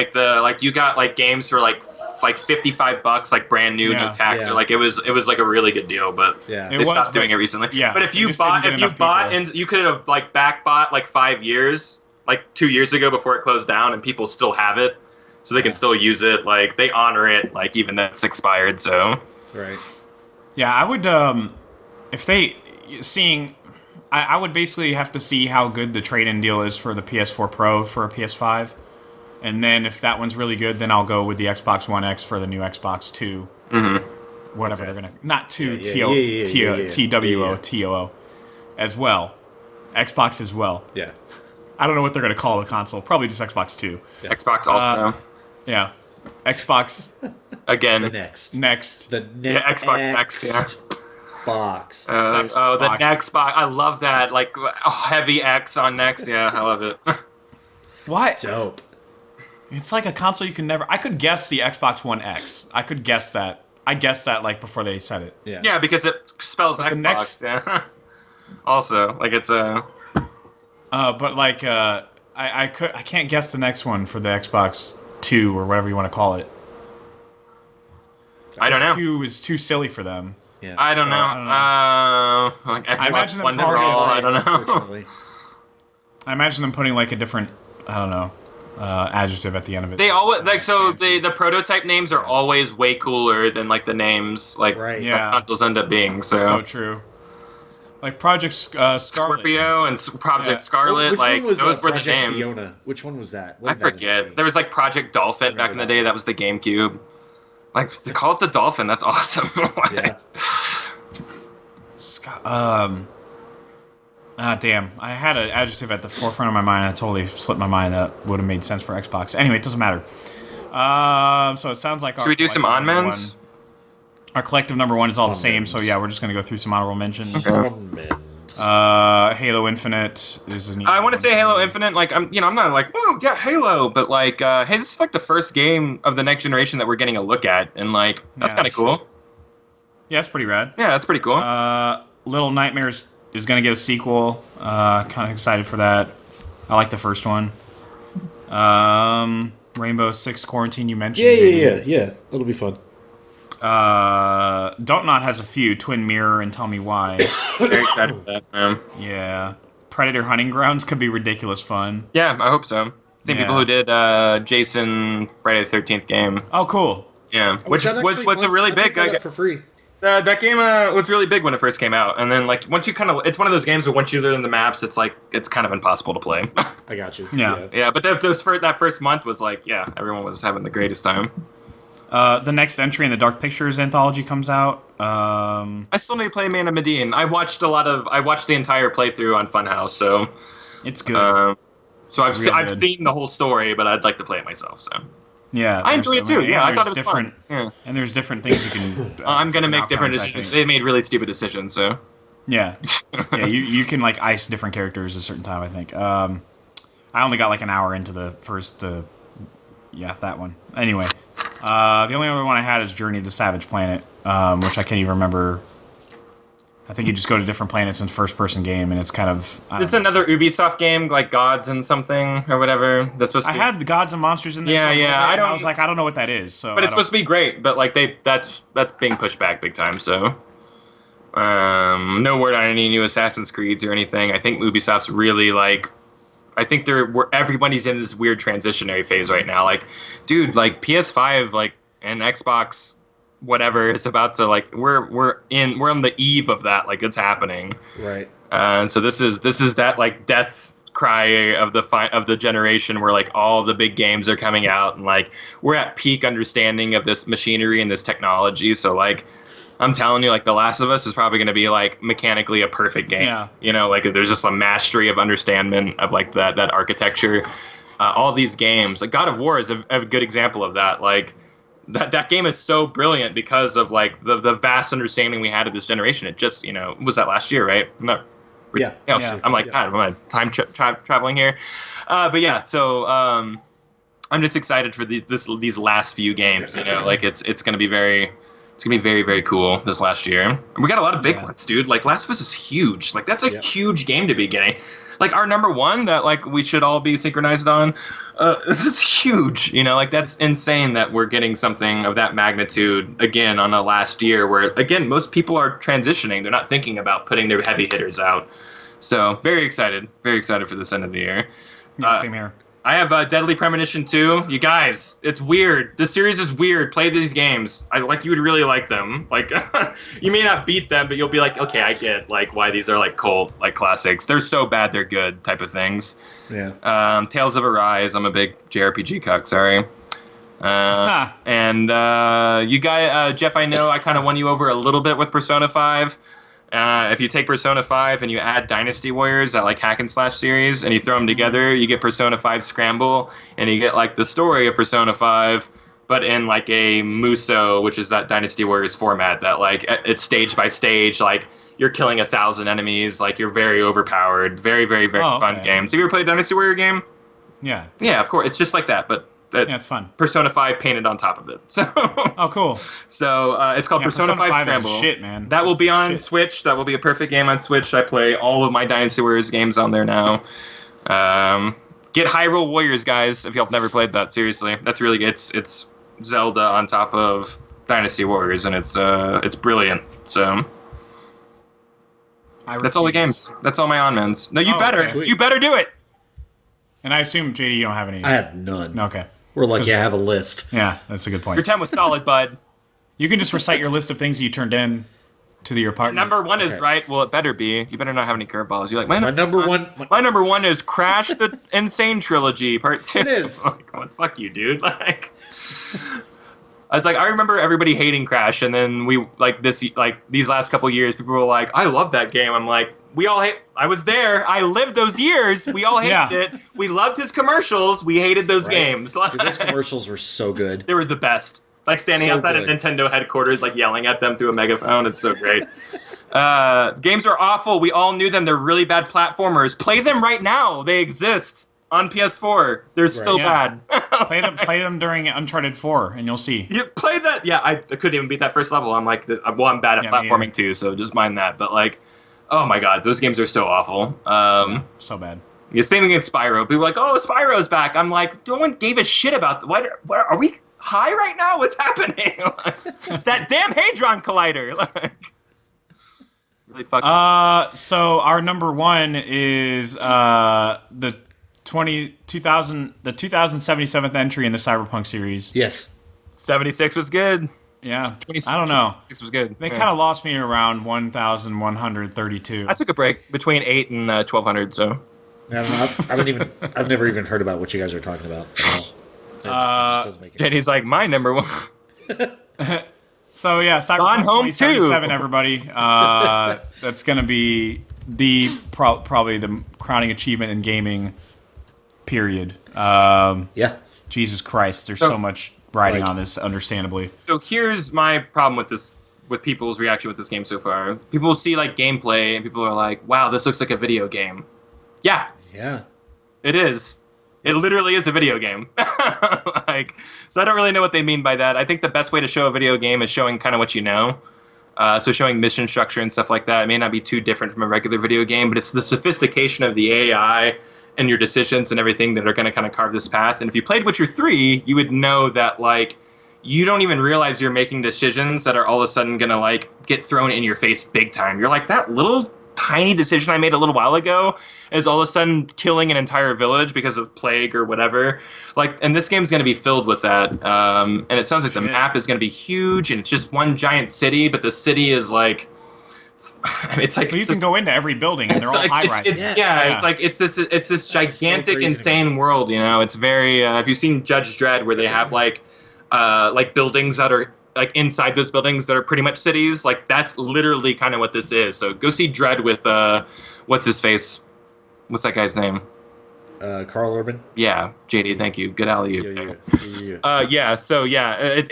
Speaker 3: You got games for like $55, like brand new, no tax, or like it was like a really good deal. But they stopped doing it recently.
Speaker 1: Yeah,
Speaker 3: but if you bought and you could have like back bought like 5 years, like 2 years ago before it closed down, and people still have it, so they can still use it. Like they honor it, like even though it's expired. So
Speaker 2: right.
Speaker 1: Yeah, I would if they seeing. I would basically have to see how good the trade-in deal is for the PS4 Pro for a PS5. And then if that one's really good, then I'll go with the Xbox One X for the new Xbox 2. Mm-hmm. Whatever they're going to... Not 2, TWO, as well. Xbox as well.
Speaker 2: Yeah.
Speaker 1: I don't know what they're going to call the console. Probably just Xbox 2.
Speaker 3: Yeah. Xbox also.
Speaker 1: Yeah. Xbox...
Speaker 3: Again.
Speaker 2: The next.
Speaker 3: Xbox Next, yeah.
Speaker 2: Box.
Speaker 3: The next box. I love that. Like, heavy X on Next. Yeah, I love it.
Speaker 1: What?
Speaker 2: Dope.
Speaker 1: It's like a console you can never... I could guess the Xbox One X. I could guess that. I guessed that, like, before they said it.
Speaker 2: Yeah.
Speaker 3: Yeah, because it spells Xbox. Yeah. Also, like, it's a...
Speaker 1: But, like, I can't guess the next one for the Xbox 2 or whatever you want to call it.
Speaker 3: I don't know.
Speaker 1: 2 is too silly for them.
Speaker 2: Yeah.
Speaker 3: I don't know. Like Xbox One for all. I don't know.
Speaker 1: I imagine them putting like a different, I don't know, adjective at the end of it.
Speaker 3: They always like the prototype names are always way cooler than like the names like consoles end up being. So
Speaker 1: true. Like Project Scarlet.
Speaker 3: Scorpio and Project Scarlet, like those were the names.
Speaker 2: Fiona? Which one was that?
Speaker 3: I forget. There was like Project Dolphin back in the day. That was the GameCube. Like, they call it the Dolphin. That's awesome.
Speaker 2: Yeah.
Speaker 1: Damn. I had an adjective at the forefront of my mind. I totally slipped my mind. That would have made sense for Xbox. Anyway, it doesn't matter. So it sounds like
Speaker 3: should we do some on-mens?
Speaker 1: Our collective number one is all the same. So yeah, we're just gonna go through some honorable mentions.
Speaker 2: Okay.
Speaker 1: Halo Infinite is a neat
Speaker 3: I want to say Halo Infinite. Like I'm not like, oh yeah, Halo, but like, hey, this is like the first game of the next generation that we're getting a look at, and like that's kind of cool.
Speaker 1: Yeah, it's pretty rad.
Speaker 3: Yeah, that's pretty cool.
Speaker 1: Little Nightmares is gonna get a sequel. Kind of excited for that. I like the first one. Rainbow Six Quarantine you mentioned.
Speaker 2: Yeah. That'll be fun.
Speaker 1: Don't Not has a few. Twin Mirror and Tell Me Why.
Speaker 3: Very excited for that, man.
Speaker 1: Yeah. Predator Hunting Grounds could be ridiculous fun.
Speaker 3: Yeah, I hope so. Same people who did Jason Friday the 13th game.
Speaker 1: Oh, cool.
Speaker 3: Yeah, which was a really big.
Speaker 2: For free.
Speaker 3: That game was really big when it first came out, and then like once you it's one of those games where once you learn the maps, it's like it's kind of impossible to play.
Speaker 2: I got you.
Speaker 1: Yeah.
Speaker 3: But that first month was like, everyone was having the greatest time.
Speaker 1: The next entry in the Dark Pictures anthology comes out.
Speaker 3: I still need to play Man of Medellin. I watched the entire playthrough on Funhouse, so
Speaker 1: it's good.
Speaker 3: So I've seen the whole story, but I'd like to play it myself. So
Speaker 1: yeah,
Speaker 3: I enjoyed it too. Yeah, I thought it was fun.
Speaker 1: Yeah, and there's different things you can.
Speaker 3: I'm gonna make different decisions. They made really stupid decisions, so
Speaker 1: yeah. You can like ice different characters at a certain time. I think. I only got like an hour into the first. That one. Anyway. The only other one I had is Journey to Savage Planet, which I can't even remember. I think you just go to different planets in first-person game, and it's kind of...
Speaker 3: It's another Ubisoft game, like Gods and something, or whatever. That's supposed to be...
Speaker 1: I had the Gods and Monsters in there.
Speaker 3: Yeah.
Speaker 1: I was like, I don't know what that is. So
Speaker 3: but it's supposed to be great, but like that's being pushed back big time, so... no word on any new Assassin's Creeds or anything. I think Ubisoft's really like... I think everybody's in this weird transitionary phase right now. Like, dude, like PS5, like, and Xbox, whatever is about to like we're on the eve of that. Like, it's happening.
Speaker 2: Right.
Speaker 3: And so this is that like death cry of the generation where like all the big games are coming out and like we're at peak understanding of this machinery and this technology. So like. I'm telling you, like, The Last of Us is probably going to be, like, mechanically a perfect game.
Speaker 1: Yeah.
Speaker 3: You know, like, there's just a mastery of understanding of, like, that architecture. All these games. Like, God of War is a good example of that. Like, that game is so brilliant because of, like, the vast understanding we had of this generation. It just, was that last year, right?
Speaker 2: Yeah.
Speaker 3: I'm like, God, am I time traveling here? But, yeah, so... I'm just excited for these last few games, Like, it's going to be very... It's going to be very, very cool this last year. And we got a lot of big ones, dude. Like, Last of Us is huge. Like, that's a huge game to be getting. like our number one that like we should all be synchronized on. This is huge, you know, like that's insane that we're getting something of that magnitude again on a last year where again most people are transitioning. They're not thinking about putting their heavy hitters out. So very excited for this end of the year.
Speaker 1: Yeah, same here.
Speaker 3: I have Deadly Premonition 2. You guys, it's weird. This series is weird. Play these games. You would really like them. Like, you may not beat them, but you'll be like, okay, I get like why these are like cult like classics. They're so bad they're good type of things.
Speaker 2: Yeah.
Speaker 3: Tales of Arise. I'm a big JRPG cuck. Sorry. And you guys, Jeff, I know I kind of won you over a little bit with Persona 5. If you take Persona 5 and you add Dynasty Warriors, that like hack and slash series, and you throw them together, you get Persona 5 Scramble, and you get like the story of Persona 5, but in like a Muso, which is that Dynasty Warriors format that like it's stage by stage, like you're killing 1,000 enemies, like you're very overpowered, very, very, very fun game. So you ever played a Dynasty Warrior game?
Speaker 1: Yeah.
Speaker 3: Yeah, of course. It's just like that, but
Speaker 1: yeah, it's fun.
Speaker 3: Persona 5 painted on top of it. So.
Speaker 1: Oh, cool.
Speaker 3: So it's called Persona 5 Scramble.
Speaker 1: Is shit, man.
Speaker 3: That will be on Switch. That will be a perfect game on Switch. I play all of my Dynasty Warriors games on there now. Get Hyrule Warriors, guys, if y'all have never played that. Seriously, that's really good. It's Zelda on top of Dynasty Warriors, and it's brilliant. So that's all the games. That's all my on-mans. No, you better. Okay. You better do it.
Speaker 1: And I assume, JD, you don't have any.
Speaker 2: I have none.
Speaker 1: Okay.
Speaker 2: We're lucky I have a list.
Speaker 1: Yeah, that's a good point.
Speaker 3: Your 10 was solid, bud.
Speaker 1: You can just recite your list of things you turned in to your partner.
Speaker 3: Number one is right. Well, it better be. You better not have any curveballs. You're like, my
Speaker 2: number one.
Speaker 3: My number one is Crash the Insane Trilogy Part 2.
Speaker 2: It is.
Speaker 3: Like, oh, fuck you, dude. Like, I was like, I remember everybody hating Crash, and then we these last couple years, people were like, I love that game. I'm like, we all hate. I was there. I lived those years. We all hated it. We loved his commercials. We hated those games.
Speaker 2: Dude, those commercials were so good.
Speaker 3: They were the best. Like standing outside of Nintendo headquarters, like yelling at them through a megaphone. It's so great. Games are awful. We all knew them. They're really bad platformers. Play them right now. They exist on PS4. They're still bad.
Speaker 1: play them during Uncharted 4, and you'll see.
Speaker 3: You play that? Yeah, I couldn't even beat that first level. I'm like, I'm bad at platforming too, so just mind that. But like, oh my god, those games are so awful.
Speaker 1: So bad.
Speaker 3: Yeah, same thing with Spyro. People were like, oh, Spyro's back. I'm like, no one gave a shit about what are we high right now? What's happening? That damn Hadron Collider. Really fucking.
Speaker 1: So our number one is the 2077th entry in the Cyberpunk series.
Speaker 2: Yes.
Speaker 3: 76 was good.
Speaker 1: Yeah. I don't know.
Speaker 3: 76 was good.
Speaker 1: They kind of lost me around 1,132.
Speaker 3: I took a break between 8 and 1,200, so.
Speaker 2: I've never even heard about what you guys are talking about. So
Speaker 3: Jenny's like, my number one.
Speaker 1: So yeah, Cyberpunk 2077, everybody. That's gonna be the probably the crowning achievement in gaming. Period. Jesus Christ, there's so much riding on this, understandably.
Speaker 3: So here's my problem with this, with people's reaction with this game so far. People see like gameplay, and people are like, "Wow, this looks like a video game." Yeah.
Speaker 2: Yeah.
Speaker 3: It is. It literally is a video game. So I don't really know what they mean by that. I think the best way to show a video game is showing kind of what you know. So showing mission structure and stuff like that. It may not be too different from a regular video game, but it's the sophistication of the AI and your decisions and everything that are going to kind of carve this path. And if you played Witcher 3, you would know that, like, you don't even realize you're making decisions that are all of a sudden going to, like, get thrown in your face big time. You're like, that little tiny decision I made a little while ago is all of a sudden killing an entire village because of plague or whatever. Like, and this game's going to be filled with that. And it sounds like the map is going to be huge, and it's just one giant city, but the city is like, it's like,
Speaker 1: well, you can go into every building and they're all high-rises.
Speaker 3: It's like it's this gigantic, insane world. You know, it's very. Have you seen Judge Dredd, where they have like buildings that are like inside those buildings that are pretty much cities? Like, that's literally kind of what this is. So go see Dredd with what's his face? What's that guy's name?
Speaker 2: Carl Urban.
Speaker 3: Yeah, JD, thank you. Good alley-oop.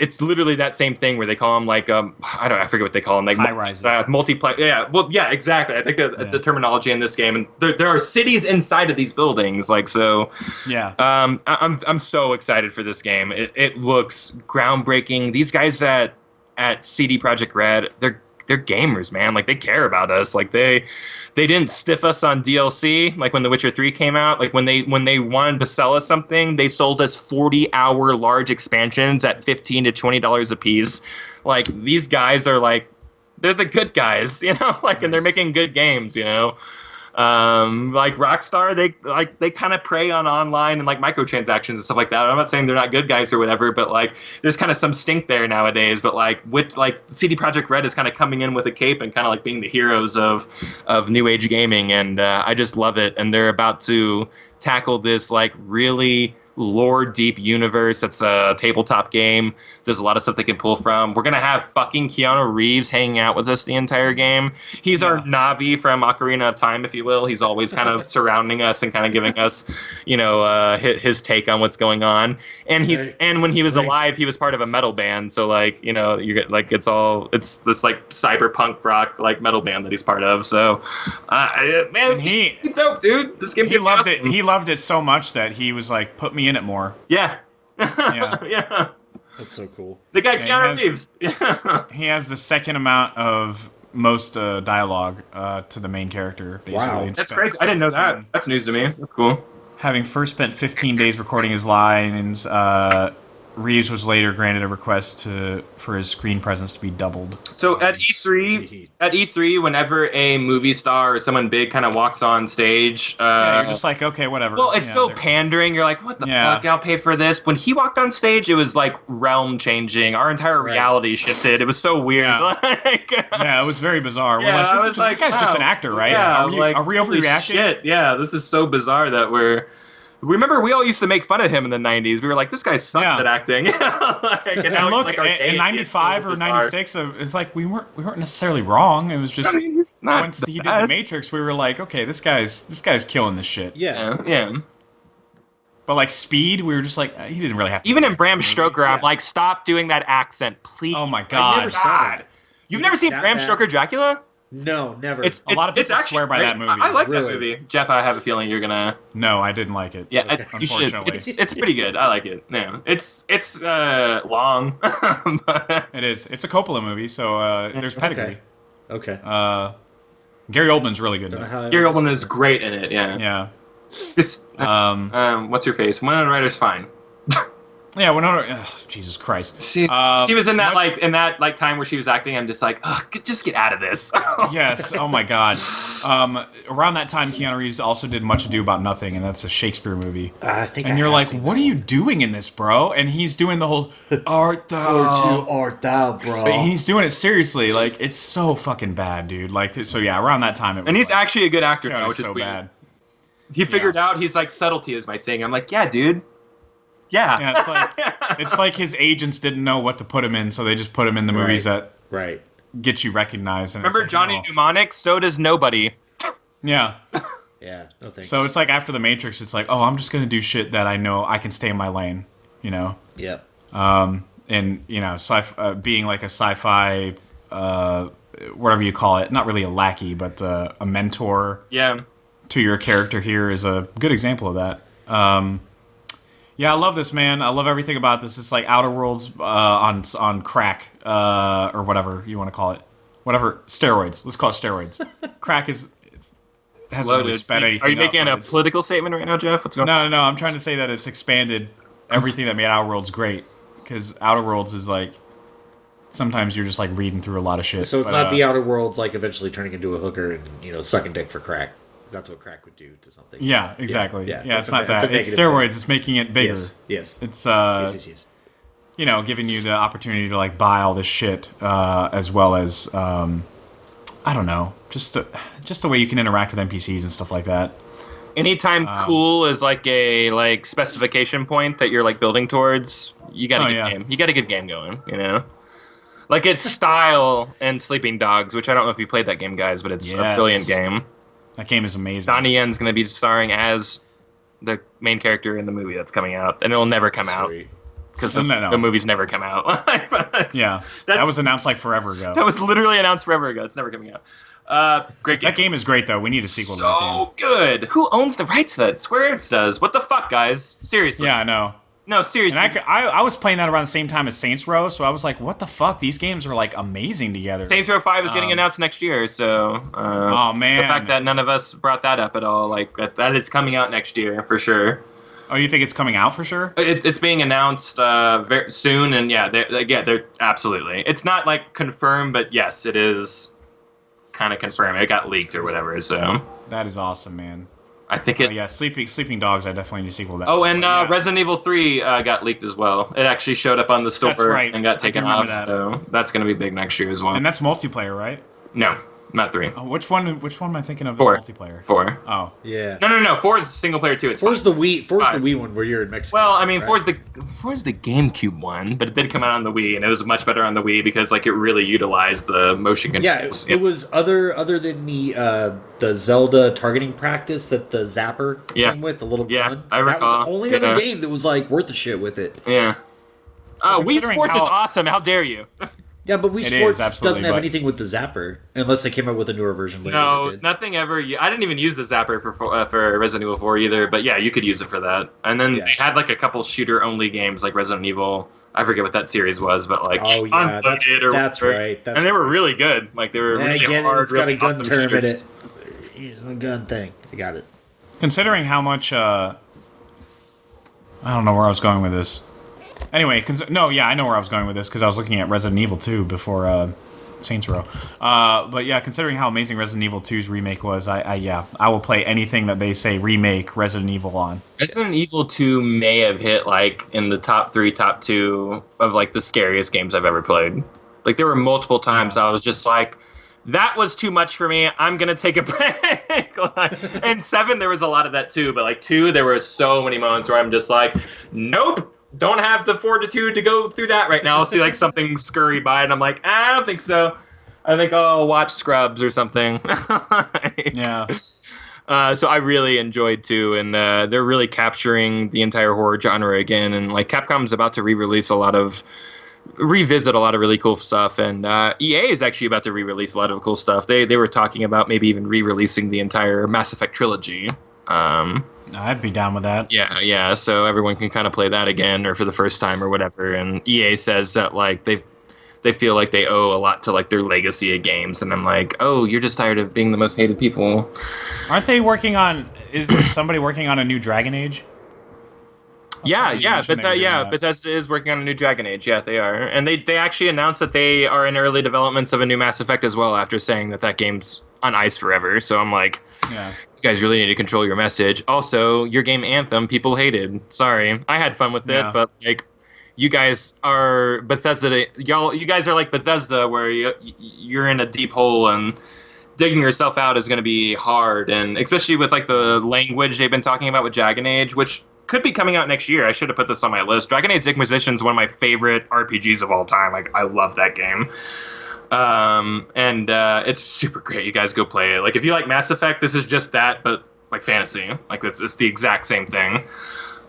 Speaker 3: It's literally that same thing where they call them like I forget what they call them, like
Speaker 1: high-rises.
Speaker 3: Multiplayer. Yeah, well, yeah, exactly. I think the terminology in this game, and there are cities inside of these buildings, like so.
Speaker 1: Yeah.
Speaker 3: I'm so excited for this game. It looks groundbreaking. These guys at CD Projekt Red, they're gamers, man. Like, they care about us. Like, they didn't stiff us on DLC. Like when The Witcher 3 came out, like when they wanted to sell us something, they sold us 40-hour large expansions at $15 to $20 a piece. Like, these guys are like, they're the good guys, you know, like, and they're making good games, you know. Like Rockstar, they kind of prey on online and like microtransactions and stuff like that. I'm not saying they're not good guys or whatever, but like there's kind of some stink there nowadays. But like with like CD Projekt Red is kind of coming in with a cape and kind of like being the heroes of new age gaming, and I just love it. And they're about to tackle this like really lore deep universe that's a tabletop game. There's a lot of stuff they can pull from. We're gonna have fucking Keanu Reeves hanging out with us the entire game. He's our Navi from Ocarina of Time, if you will. He's always kind of surrounding us and kind of giving us, you know, his take on what's going on. And and when he was alive, he was part of a metal band. So like, you know, you get like it's this like cyberpunk rock like metal band that he's part of. So man, he's dope, dude. This game's
Speaker 1: loved
Speaker 3: awesome.
Speaker 1: it. He loved it so much that he was like, put me in it more.
Speaker 3: Yeah.
Speaker 1: Yeah.
Speaker 2: That's so cool.
Speaker 3: The guy Keanu Reeves. Yeah.
Speaker 1: He has the second amount of most dialogue to the main character, basically.
Speaker 2: Wow.
Speaker 3: That's crazy. I didn't know that. That's news to me. That's cool.
Speaker 1: Having first spent 15 days recording his lines, Reeves was later granted a request for his screen presence to be doubled.
Speaker 3: So at E3, whenever a movie star or someone big kind of walks on stage,
Speaker 1: you're just like, okay, whatever.
Speaker 3: Well, it's so pandering. You're like, what the fuck? I'll pay for this. When he walked on stage, it was like realm changing. Our entire reality shifted. It was so weird.
Speaker 1: Yeah, it was very bizarre.
Speaker 3: Yeah,
Speaker 1: We're like, this guy's just an actor, right?
Speaker 3: Yeah,
Speaker 1: are we overreacting?
Speaker 3: Shit. Yeah, this is so bizarre that Remember, we all used to make fun of him in the 90s. We were like, this guy sucks at acting.
Speaker 1: And look, in 95 or 96, it's like we weren't necessarily wrong. It was just once he did The Matrix, we were like, okay, this guy's killing this shit.
Speaker 3: Yeah.
Speaker 1: But like Speed, we were just like, he didn't really have to.
Speaker 3: Even in Bram Stoker, I'm like, stop doing that accent, please.
Speaker 1: Oh my god.
Speaker 2: I never saw that.
Speaker 3: You've never seen Bram Stoker Dracula?
Speaker 2: No, never.
Speaker 1: A lot of people swear by that movie.
Speaker 3: I like that movie. Jeff, I have a feeling you're gonna.
Speaker 1: No, I didn't like it.
Speaker 3: Yeah, you should. It's pretty good. I like it. Yeah, it's long. But...
Speaker 1: It is. It's a Coppola movie, so there's pedigree.
Speaker 2: Okay.
Speaker 1: Gary Oldman's really good.
Speaker 3: Gary Oldman is great in it. Yeah.
Speaker 1: Yeah.
Speaker 3: This. What's your face? Winona Ryder's fine.
Speaker 1: Yeah, Winona. Jesus Christ.
Speaker 3: She was in that time where she was acting. I'm just like, just get out of this.
Speaker 1: Yes. Oh my God. Around that time, Keanu Reeves also did Much Ado About Nothing, and that's a Shakespeare movie.
Speaker 2: I think.
Speaker 1: And you're like, what are you doing in this, bro? And he's doing the whole art thou,
Speaker 2: bro.
Speaker 1: But he's doing it seriously. Like, it's so fucking bad, dude. Like, so yeah, around that time,
Speaker 3: and he's actually a good actor now, which is
Speaker 1: so
Speaker 3: weird.
Speaker 1: bad.
Speaker 3: He figured out. He's like, subtlety is my thing. I'm like, yeah, dude.
Speaker 1: Yeah, it's like his agents didn't know what to put him in, so they just put him in the movies that get you recognized. And
Speaker 3: remember Johnny Mnemonic? So does Nobody.
Speaker 1: Yeah.
Speaker 2: Yeah, no thanks.
Speaker 1: So it's like after The Matrix, it's like, oh, I'm just gonna do shit that I know I can stay in my lane, you know?
Speaker 2: Yeah.
Speaker 1: And you know, being like a sci-fi, whatever you call it, not really a lackey, but a mentor.
Speaker 3: Yeah.
Speaker 1: To your character here is a good example of that. Yeah, I love this, man. I love everything about this. It's like Outer Worlds on crack, or whatever you want to call it. Whatever, steroids. Let's call it steroids. Crack hasn't really sped anything.
Speaker 3: Are you making a political statement right now, Jeff? What's going on?
Speaker 1: No. I'm trying to say that it's expanded everything that made Outer Worlds great. Because Outer Worlds is like, sometimes you're just like reading through a lot of shit.
Speaker 2: So it's not the Outer Worlds like eventually turning into a hooker and, you know, sucking dick for crack. That's what crack would do to something.
Speaker 1: Yeah, exactly. Yeah, it's not that. It's steroids. It's making it bigger.
Speaker 2: Yes.
Speaker 1: It's yes. You know, giving you the opportunity to like buy all this shit, as well as I don't know, just the way you can interact with NPCs and stuff like that.
Speaker 3: Anytime cool is like a specification point that you're like building towards, you got a good game. You got a good game going. You know. Like it's Style and Sleeping Dogs, which I don't know if you played that game, guys, but it's a brilliant game.
Speaker 1: That game is amazing.
Speaker 3: Donnie Yen's going to be starring as the main character in the movie that's coming out, and it'll never come out because the movies never come out.
Speaker 1: That was announced like forever ago.
Speaker 3: That was literally announced forever ago. It's never coming out. Great game.
Speaker 1: That game is great, though. We need a sequel to that game.
Speaker 3: So good. Who owns the rights to that? Square Enix does. What the fuck, guys? Seriously.
Speaker 1: Yeah, I know.
Speaker 3: No, seriously.
Speaker 1: And I was playing that around the same time as Saints Row, so I was like, what the fuck? These games are like amazing together.
Speaker 3: Saints Row 5 is getting announced next year, so
Speaker 1: oh man,
Speaker 3: the fact that none of us brought that up at all, like that it's coming out next year for sure.
Speaker 1: Oh, you think it's coming out for sure?
Speaker 3: It's being announced very soon, and they're absolutely. It's not like confirmed, but yes, it is kind of confirmed. It got leaked or whatever, so
Speaker 1: that is awesome, man.
Speaker 3: I think it.
Speaker 1: Yeah, Sleeping Dogs. I definitely need a sequel to that.
Speaker 3: Oh, and Resident Evil 3 got leaked as well. It actually showed up on the store and got taken off. So that's going to be big next year as well.
Speaker 1: And that's multiplayer, right?
Speaker 3: No, not 3.
Speaker 1: Oh, which one am I thinking of?
Speaker 3: 4.
Speaker 1: As multiplayer.
Speaker 3: 4.
Speaker 1: Oh,
Speaker 2: yeah.
Speaker 3: No. 4 is single player too. It's
Speaker 2: 4's the Wii. 4's the Wii one where you're in Mexico.
Speaker 3: Well, I mean,
Speaker 2: right?
Speaker 3: 4's the GameCube one, but it did come out on the Wii, and it was much better on the Wii because like it really utilized the motion controls.
Speaker 2: Yeah, it was other than the Zelda targeting practice that the zapper came with, the little gun.
Speaker 3: I recall.
Speaker 2: That was the only other game that was like worth the shit with it.
Speaker 3: Yeah. Wii Sports is awesome. How dare you?
Speaker 2: Yeah, but Wii Sports doesn't have
Speaker 1: but...
Speaker 2: anything with the zapper, unless they came out with a newer version later.
Speaker 3: No, nothing ever. I didn't even use the zapper for Resident Evil 4 either, but yeah, you could use it for that. And then they had like a couple shooter-only games like Resident Evil. I forget what that series was, but like
Speaker 2: that's right.
Speaker 3: And they were really good. Like they were really hard,
Speaker 2: it's got
Speaker 3: really
Speaker 2: a gun
Speaker 3: awesome
Speaker 2: term
Speaker 3: shooters.
Speaker 2: in it. Using the gun thing. I got it.
Speaker 1: Considering how much, I don't know where I was going with this. Anyway, I know where I was going with this because I was looking at Resident Evil 2 before Saints Row. But yeah, considering how amazing Resident Evil 2's remake was, I will play anything that they say remake Resident Evil on.
Speaker 3: Resident Evil 2 may have hit like in the top 3, top 2 of like the scariest games I've ever played. Like there were multiple times I was just like, that was too much for me. I'm gonna take a break. And 7, there was a lot of that too. But like 2, there were so many moments where I'm just like, nope. Don't have the fortitude to go through that right now. I'll see like something scurry by, and I'm like, I don't think so. I think I'll watch Scrubs or something.
Speaker 1: Yeah.
Speaker 3: So I really enjoyed 2, and they're really capturing the entire horror genre again. And like Capcom's about to revisit a lot of really cool stuff, and EA is actually about to re-release a lot of cool stuff. They were talking about maybe even re-releasing the entire Mass Effect trilogy.
Speaker 1: I'd be down with that.
Speaker 3: Yeah. So everyone can kind of play that again, or for the first time, or whatever. And EA says that like they feel like they owe a lot to like their legacy of games. And I'm like, oh, you're just tired of being the most hated people.
Speaker 1: Aren't they working on? Is somebody working on a new Dragon Age?
Speaker 3: Bethesda is working on a new Dragon Age. Yeah, they are, and they actually announced that they are in early developments of a new Mass Effect as well. After saying that game's on ice forever. So I'm like,
Speaker 1: yeah.
Speaker 3: You guys really need to control your message. Also, your game Anthem, people hated. Sorry, I had fun with it, but like, you guys are Bethesda. You guys are like Bethesda, where you're in a deep hole and digging yourself out is going to be hard, and especially with like the language they've been talking about with Dragon Age, which could be coming out next year. I should have put this on my list. Dragon Age Inquisition is one of my favorite RPGs of all time. Like, I love that game. And it's super great. You guys go play it. Like, if you like Mass Effect, this is just that, but like fantasy. Like, it's the exact same thing.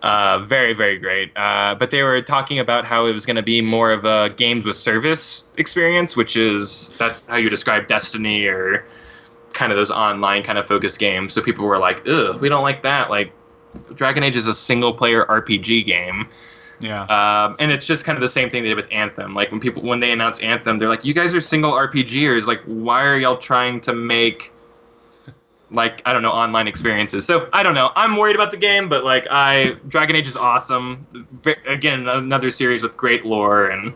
Speaker 3: Very, very great. But they were talking about how it was going to be more of a games with service experience, that's how you describe Destiny or kind of those online kind of focused games. So people were like, ugh, we don't like that. Like, Dragon Age is a single player RPG game.
Speaker 1: Yeah.
Speaker 3: And it's just kind of the same thing they did with Anthem. Like, when they announced Anthem, they're like, you guys are single RPGers. Like, why are y'all trying to make, like, I don't know, online experiences? So, I don't know. I'm worried about the game, but, like, Dragon Age is awesome. Again, another series with great lore and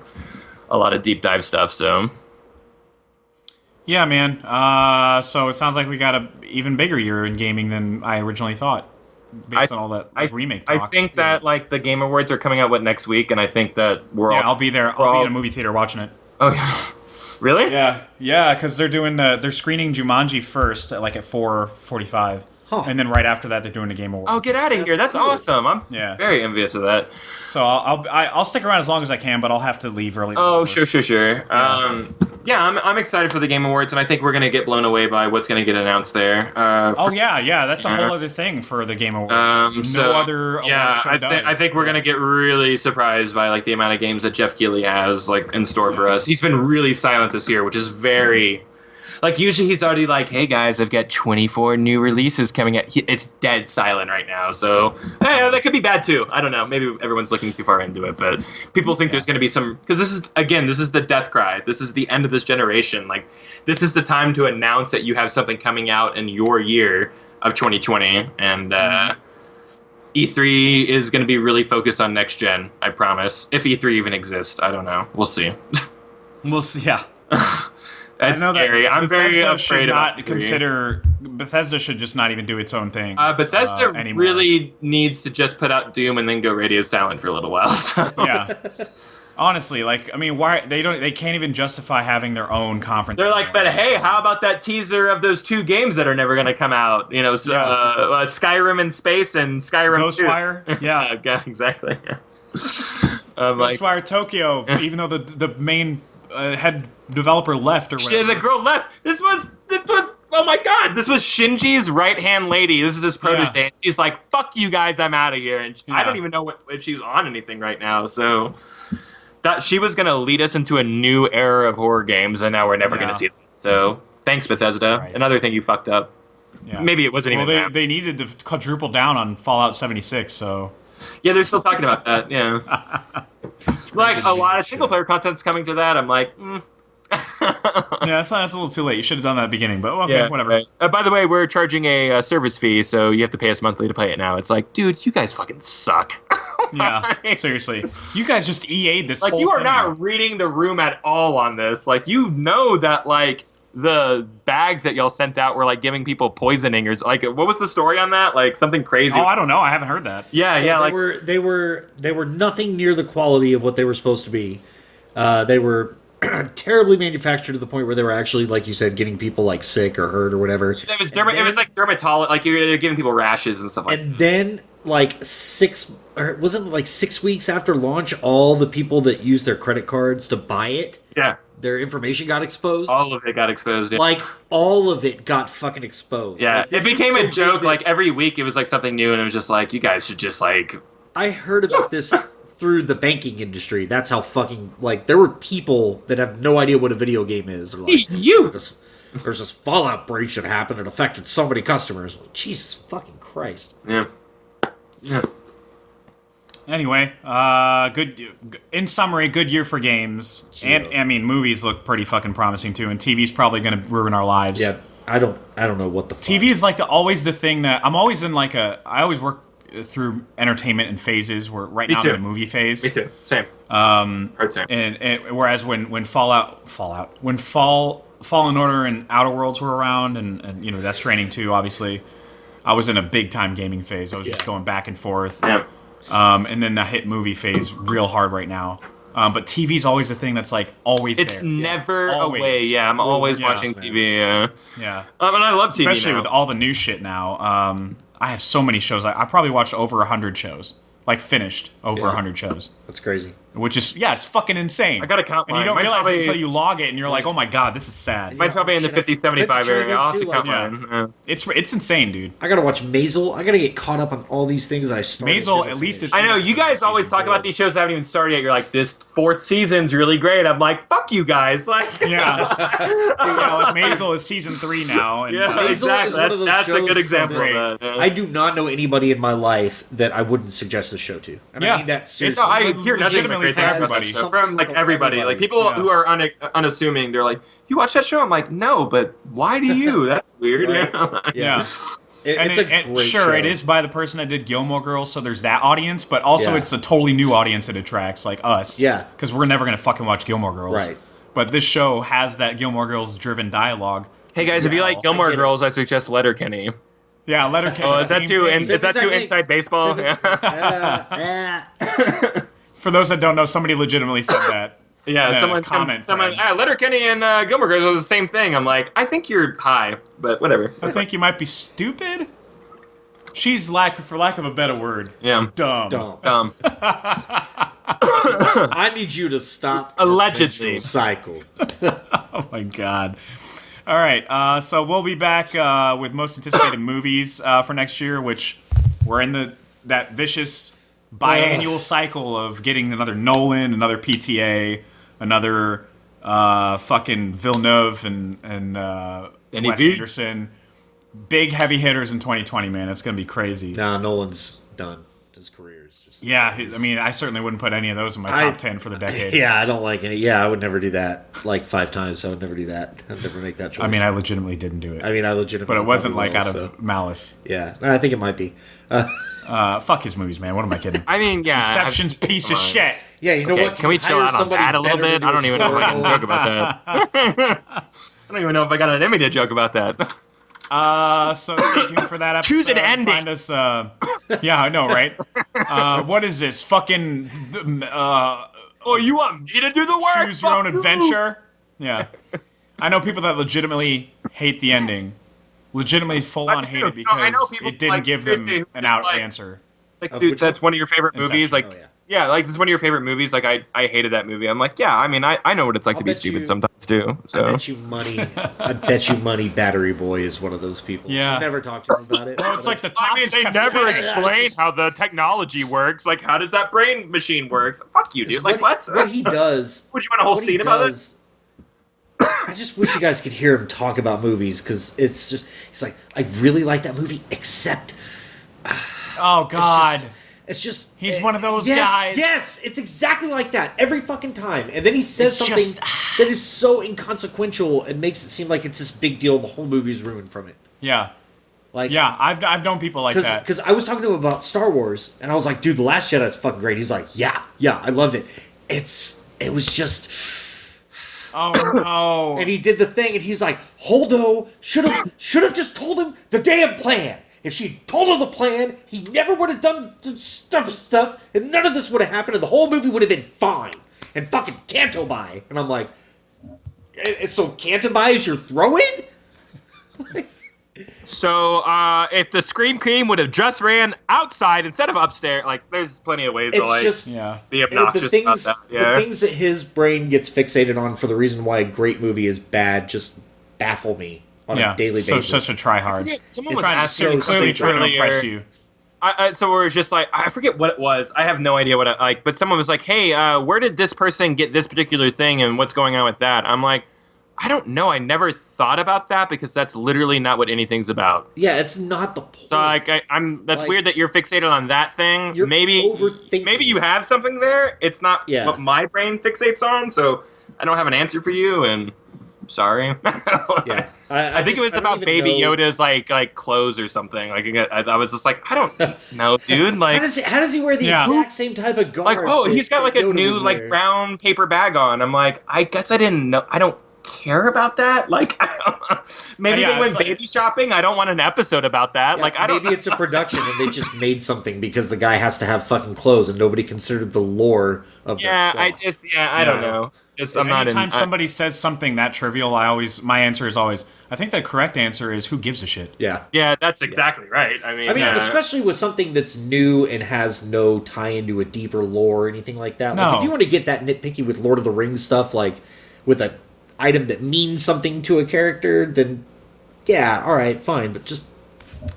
Speaker 3: a lot of deep dive stuff, so.
Speaker 1: Yeah, man. So it sounds like we got a even bigger year in gaming than I originally thought. Based on all that remake talk.
Speaker 3: I think that like the Game Awards are coming out next week, and I think that
Speaker 1: I'll be there. I'll be in a movie theater watching it.
Speaker 3: Oh, yeah. Really?
Speaker 1: Yeah, because they're screening Jumanji first, at 4:45, and then right after that they're doing the Game Awards.
Speaker 3: Oh, get out of here! That's cool. Awesome. I'm very envious of that.
Speaker 1: So I'll stick around as long as I can, but I'll have to leave early.
Speaker 3: Oh, sure. Yeah. I'm excited for the Game Awards, and I think we're gonna get blown away by what's gonna get announced there.
Speaker 1: That's a whole other thing for the Game Awards. No other award show does.
Speaker 3: I think we're gonna get really surprised by like the amount of games that Jeff Keighley has like in store for us. He's been really silent this year, which is very, Like usually he's already like, hey guys, I've got 24 new releases coming out. It's dead silent right now, so that could be bad too. I don't know. Maybe everyone's looking too far into it, but people think there's going to be some, because this is the death cry. This is the end of this generation. Like this is the time to announce that you have something coming out in your year of 2020, and E3 is going to be really focused on next gen. I promise. If E3 even exists, I don't know. We'll see.
Speaker 1: We'll see. Yeah.
Speaker 3: That's scary. I'm very afraid of
Speaker 1: E3. Bethesda should just not even do its own thing.
Speaker 3: Bethesda
Speaker 1: anymore.
Speaker 3: Really needs to just put out Doom and then go radio silent for a little while. So.
Speaker 1: Yeah. Honestly, like, I mean, why they can't even justify having their own conference.
Speaker 3: They're like, but hey, how about that teaser of those 2 games that are never going to come out? You know, Skyrim in space and Skyrim
Speaker 1: Ghostwire.
Speaker 3: 2.
Speaker 1: Yeah,
Speaker 3: exactly.
Speaker 1: Ghostwire Tokyo, even though the main head developer left or whatever.
Speaker 3: Shit, the girl left. This was. Oh my God! This was Shinji's right-hand lady. This is his protege. Yeah. And she's like, "Fuck you guys, I'm out of here." And I don't even know if she's on anything right now. So. That she was going to lead us into a new era of horror games, and now we're never going to see it. So, thanks, Bethesda. Christ. Another thing you fucked up. Yeah. Maybe it wasn't even that.
Speaker 1: They needed to quadruple down on Fallout 76, so...
Speaker 3: Yeah, they're still talking about that, yeah. Like, a lot of single-player content's coming to that. I'm like,
Speaker 1: Yeah, that's a little too late. You should have done that at the beginning, but okay, whatever.
Speaker 3: Right. By the way, we're charging a service fee, so you have to pay us monthly to play it now. It's like, dude, you guys fucking suck.
Speaker 1: Yeah, seriously. You guys just EA'd this
Speaker 3: like,
Speaker 1: whole
Speaker 3: you are
Speaker 1: thing.
Speaker 3: not reading the room at all on this. Like, you know that, like, the bags that y'all sent out were, like, giving people poisoning or, like, what was the story on that? Like, something crazy.
Speaker 1: Oh, I don't know. I haven't heard that.
Speaker 2: Yeah, they were nothing near the quality of what they were supposed to be. They were terribly manufactured to the point where they were actually, like you said, getting people like sick or hurt or whatever.
Speaker 3: It was like dermatology, like you're giving people rashes and stuff like that.
Speaker 2: And then like 6 weeks after launch, all the people that used their credit cards to buy it, their information got exposed.
Speaker 3: All of it got exposed. Yeah.
Speaker 2: Like all of it got fucking exposed.
Speaker 3: Yeah,
Speaker 2: like,
Speaker 3: it became a joke. Like every week, it was like something new, and it was just like, you guys should just like.
Speaker 2: I heard about this through the banking industry. That's how fucking, like, there were people that have no idea what a video game is. They're like, there's this Fallout breach that happened and affected so many customers. Like, Jesus fucking Christ.
Speaker 3: Yeah.
Speaker 1: Anyway, in summary, good year for games. And, I mean, movies look pretty fucking promising, too, and TV's probably going to ruin our lives.
Speaker 2: Yeah, I don't know what the fuck.
Speaker 1: TV is, like, always the thing that... I'm always in, like, I always work through entertainment in phases. We're right now in the movie phase.
Speaker 3: Me too. Same.
Speaker 1: Same. And whereas when Fallen Order and Outer Worlds were around, and you know, Death Stranding 2, obviously, I was in a big time gaming phase. I was just going back and forth.
Speaker 3: Yeah.
Speaker 1: And then I hit movie phase real hard right now. But TV's always a thing that's like always
Speaker 3: it's
Speaker 1: there.
Speaker 3: Never away. Yeah, I'm always watching TV.
Speaker 1: Yeah.
Speaker 3: And I love TV
Speaker 1: especially
Speaker 3: now.
Speaker 1: with all the new shit now. I have so many shows. I probably watched over 100 shows. Like, finished over 100 shows.
Speaker 2: That's crazy.
Speaker 1: Which is, it's fucking insane.
Speaker 3: I gotta count mine.
Speaker 1: And you don't
Speaker 3: Mine's
Speaker 1: realize
Speaker 3: probably,
Speaker 1: it until you log it, and you're like, oh my god, this is sad.
Speaker 3: Mine's probably in the 50-75 area. I'll have to count mine.
Speaker 1: Yeah. It's insane, dude.
Speaker 2: I gotta watch Maisel. I gotta get caught up on all these things that I started.
Speaker 1: Maisel, at least it's...
Speaker 3: I know, you guys always talk about these shows that haven't even started yet. You're like, this 4th season's really great. I'm like, fuck you guys. Like,
Speaker 1: yeah. Dude, Maisel is season 3 now. And,
Speaker 3: Maisel exactly. Is one of those that's a good example of that.
Speaker 2: I do not know anybody in my life that I wouldn't suggest this show to. And I mean that seriously.
Speaker 3: I hear nothing but great things about everybody. From like everybody, like people who are unassuming, they're like, "You watch that show?" I'm like, "No, but why do you?" That's weird.
Speaker 1: Right. Yeah.
Speaker 2: It's a great show.
Speaker 1: It is by the person that did Gilmore Girls, so there's that audience, but also it's a totally new audience it attracts, like us.
Speaker 2: Yeah.
Speaker 1: Because we're never gonna fucking watch Gilmore Girls.
Speaker 2: Right.
Speaker 1: But this show has that Gilmore Girls driven dialogue.
Speaker 3: Hey guys, if you like Gilmore Girls, I suggest Letterkenny.
Speaker 1: Yeah, Letterkenny.
Speaker 3: Oh, is that too inside baseball?
Speaker 1: For those that don't know, somebody legitimately said that.
Speaker 3: Yeah, someone, Letterkenny and Gilmore Girls are the same thing. I'm like, I think you're high, but whatever.
Speaker 1: I think you might be stupid. She's for lack of a better word.
Speaker 3: Yeah.
Speaker 1: Dumb.
Speaker 2: I need you to stop.
Speaker 3: Allegedly.
Speaker 2: Cycle.
Speaker 1: Oh my god. All right, so we'll be back with most anticipated movies for next year, which we're in that vicious biannual cycle of getting another Nolan, another PTA, another fucking Villeneuve and Wes
Speaker 3: V.
Speaker 1: Anderson. Big heavy hitters in 2020, man. It's going to be crazy.
Speaker 2: Nah, Nolan's done. His career is just...
Speaker 1: Yeah, I mean, I certainly wouldn't put any of those in my top 10 for the decade.
Speaker 2: Yeah, I don't like any. Yeah, I would never do that. Like 5 times, I would never do that. I'd never make that choice.
Speaker 1: I mean, I legitimately didn't do it.
Speaker 2: I legitimately...
Speaker 1: But it wasn't
Speaker 2: probably
Speaker 1: like
Speaker 2: will,
Speaker 1: out of malice.
Speaker 2: Yeah, I think it might be.
Speaker 1: Fuck his movies, man. What am I kidding?
Speaker 3: I mean, yeah.
Speaker 1: Inception's piece of shit.
Speaker 2: Yeah, you know
Speaker 3: Okay,
Speaker 2: what?
Speaker 3: can we chill
Speaker 2: hire
Speaker 3: out on
Speaker 2: somebody
Speaker 3: that a little
Speaker 2: better to
Speaker 3: bit?
Speaker 2: do
Speaker 3: I don't even know if I can
Speaker 2: story?
Speaker 3: joke about that. I don't even know if I got an Emmy to joke about that.
Speaker 1: So stay tuned for that episode.
Speaker 3: Choose an ending.
Speaker 1: Find us, yeah, I know, right? What is this? Fucking,
Speaker 3: Oh, you want me to do the work?
Speaker 1: choose your own
Speaker 3: Fuck you.
Speaker 1: adventure? Yeah. I know people that legitimately hate the ending. Legitimately full-on
Speaker 3: I do.
Speaker 1: hate it
Speaker 3: No, I know
Speaker 1: because
Speaker 3: people,
Speaker 1: it didn't
Speaker 3: like,
Speaker 1: give them
Speaker 3: seriously, who
Speaker 1: an
Speaker 3: just,
Speaker 1: out
Speaker 3: like-
Speaker 1: answer.
Speaker 3: Like,
Speaker 2: Of
Speaker 3: dude,
Speaker 2: which
Speaker 3: that's one of your favorite
Speaker 1: Inception.
Speaker 3: movies. Like,
Speaker 2: Oh, yeah.
Speaker 3: yeah, like this is one of your favorite movies. Like, I hated that movie. I'm like, yeah. I mean, I know what it's like
Speaker 2: I'll
Speaker 3: to be
Speaker 2: bet
Speaker 3: stupid
Speaker 2: you-
Speaker 3: sometimes too.
Speaker 2: I
Speaker 3: So
Speaker 2: bet you money. I bet you money. Battery Boy is one of those people.
Speaker 1: Yeah.
Speaker 2: I never talked to him about it.
Speaker 1: Well, it's like the
Speaker 3: I
Speaker 1: top
Speaker 3: mean,
Speaker 1: just
Speaker 3: they
Speaker 1: kept
Speaker 3: never
Speaker 1: spinning.
Speaker 3: explain
Speaker 2: just-
Speaker 3: how the technology works. Like, how does that brain machine works? Fuck you, dude. Like, what?
Speaker 2: What he does?
Speaker 3: Would you want a whole
Speaker 2: what he
Speaker 3: scene about it?
Speaker 2: does- I just wish you guys could hear him talk about movies because it's just he's like, I really like that movie, except
Speaker 1: Oh, God.
Speaker 2: it's just
Speaker 1: He's one of those
Speaker 2: yes,
Speaker 1: guys.
Speaker 2: Yes, it's exactly like that every fucking time. And then he says
Speaker 1: It's
Speaker 2: something
Speaker 1: just-
Speaker 2: that is so inconsequential and makes it seem like it's this big deal. The whole movie's ruined from it.
Speaker 1: Yeah.
Speaker 2: Like
Speaker 1: Yeah, I've known people like that.
Speaker 2: because I was talking to him about Star Wars and I was like, dude, The Last Jedi is fucking great. He's like, yeah, I loved it. It was just.
Speaker 1: Oh, no.
Speaker 2: And he did the thing, and he's like, Holdo should have just told him the damn plan. If she told him the plan, he never would have done the stuff, and none of this would have happened, and the whole movie would have been fine. And fucking Cantobai. And I'm like, so Cantobai is your throw-in?
Speaker 3: So, if the Scream Queen would have just ran outside instead of upstairs, like, there's plenty of ways to,
Speaker 2: It's
Speaker 3: like,
Speaker 2: just
Speaker 1: Yeah.
Speaker 3: be obnoxious about that. Yeah.
Speaker 2: the things that his brain gets fixated on for the reason why a great movie is bad just baffle me on a daily
Speaker 1: So
Speaker 2: basis.
Speaker 1: such a tryhard.
Speaker 3: Someone
Speaker 2: It's
Speaker 3: was
Speaker 1: Trying to
Speaker 3: asking
Speaker 2: so
Speaker 3: me
Speaker 1: clearly trying to
Speaker 3: earlier.
Speaker 1: impress you.
Speaker 3: So we're just like, I forget what it was. I have no idea what but someone was like, hey, where did this person get this particular thing and what's going on with that? I'm like, I don't know. I never thought about that because that's literally not what anything's about.
Speaker 2: Yeah, it's not the point.
Speaker 3: So like, that's
Speaker 2: Like,
Speaker 3: weird that you're fixated on that thing.
Speaker 2: You're
Speaker 3: Maybe
Speaker 2: overthinking.
Speaker 3: you have something there. It's not
Speaker 2: Yeah.
Speaker 3: what my brain fixates on. So I don't have an answer for you, and I'm sorry.
Speaker 2: Yeah,
Speaker 3: I think it was
Speaker 2: I don't
Speaker 3: about
Speaker 2: even
Speaker 3: Baby
Speaker 2: know-
Speaker 3: Yoda's like clothes or something. Like I was just like, I don't know, dude. Like
Speaker 2: How does he wear the
Speaker 1: Yeah.
Speaker 2: exact same type of garb?
Speaker 3: like oh,
Speaker 2: that-
Speaker 3: he's got like
Speaker 2: that
Speaker 3: a
Speaker 2: Yoda
Speaker 3: new
Speaker 2: would
Speaker 3: like
Speaker 2: wear?
Speaker 3: brown paper bag on. I'm like, I guess I didn't know. I don't care about that. Like maybe
Speaker 1: Yeah,
Speaker 3: they went
Speaker 1: it's like-
Speaker 3: baby shopping. I don't want an episode about that.
Speaker 2: Yeah,
Speaker 3: like I don't.
Speaker 2: maybe it's a production and they just made something because the guy has to have fucking clothes and nobody considered the lore of
Speaker 3: Yeah,
Speaker 2: their cloth.
Speaker 3: I don't know. Just I'm not in.
Speaker 1: Anytime somebody says something that trivial, my answer is always, I think the correct answer is, who gives a shit?
Speaker 2: Yeah.
Speaker 3: Yeah, that's exactly right. I mean,
Speaker 1: Yeah.
Speaker 2: especially with something that's new and has no tie into a deeper lore or anything like that. Like,
Speaker 1: No.
Speaker 2: if you want to get that nitpicky with Lord of the Rings stuff, like with a item that means something to a character, then yeah, all right, fine. But just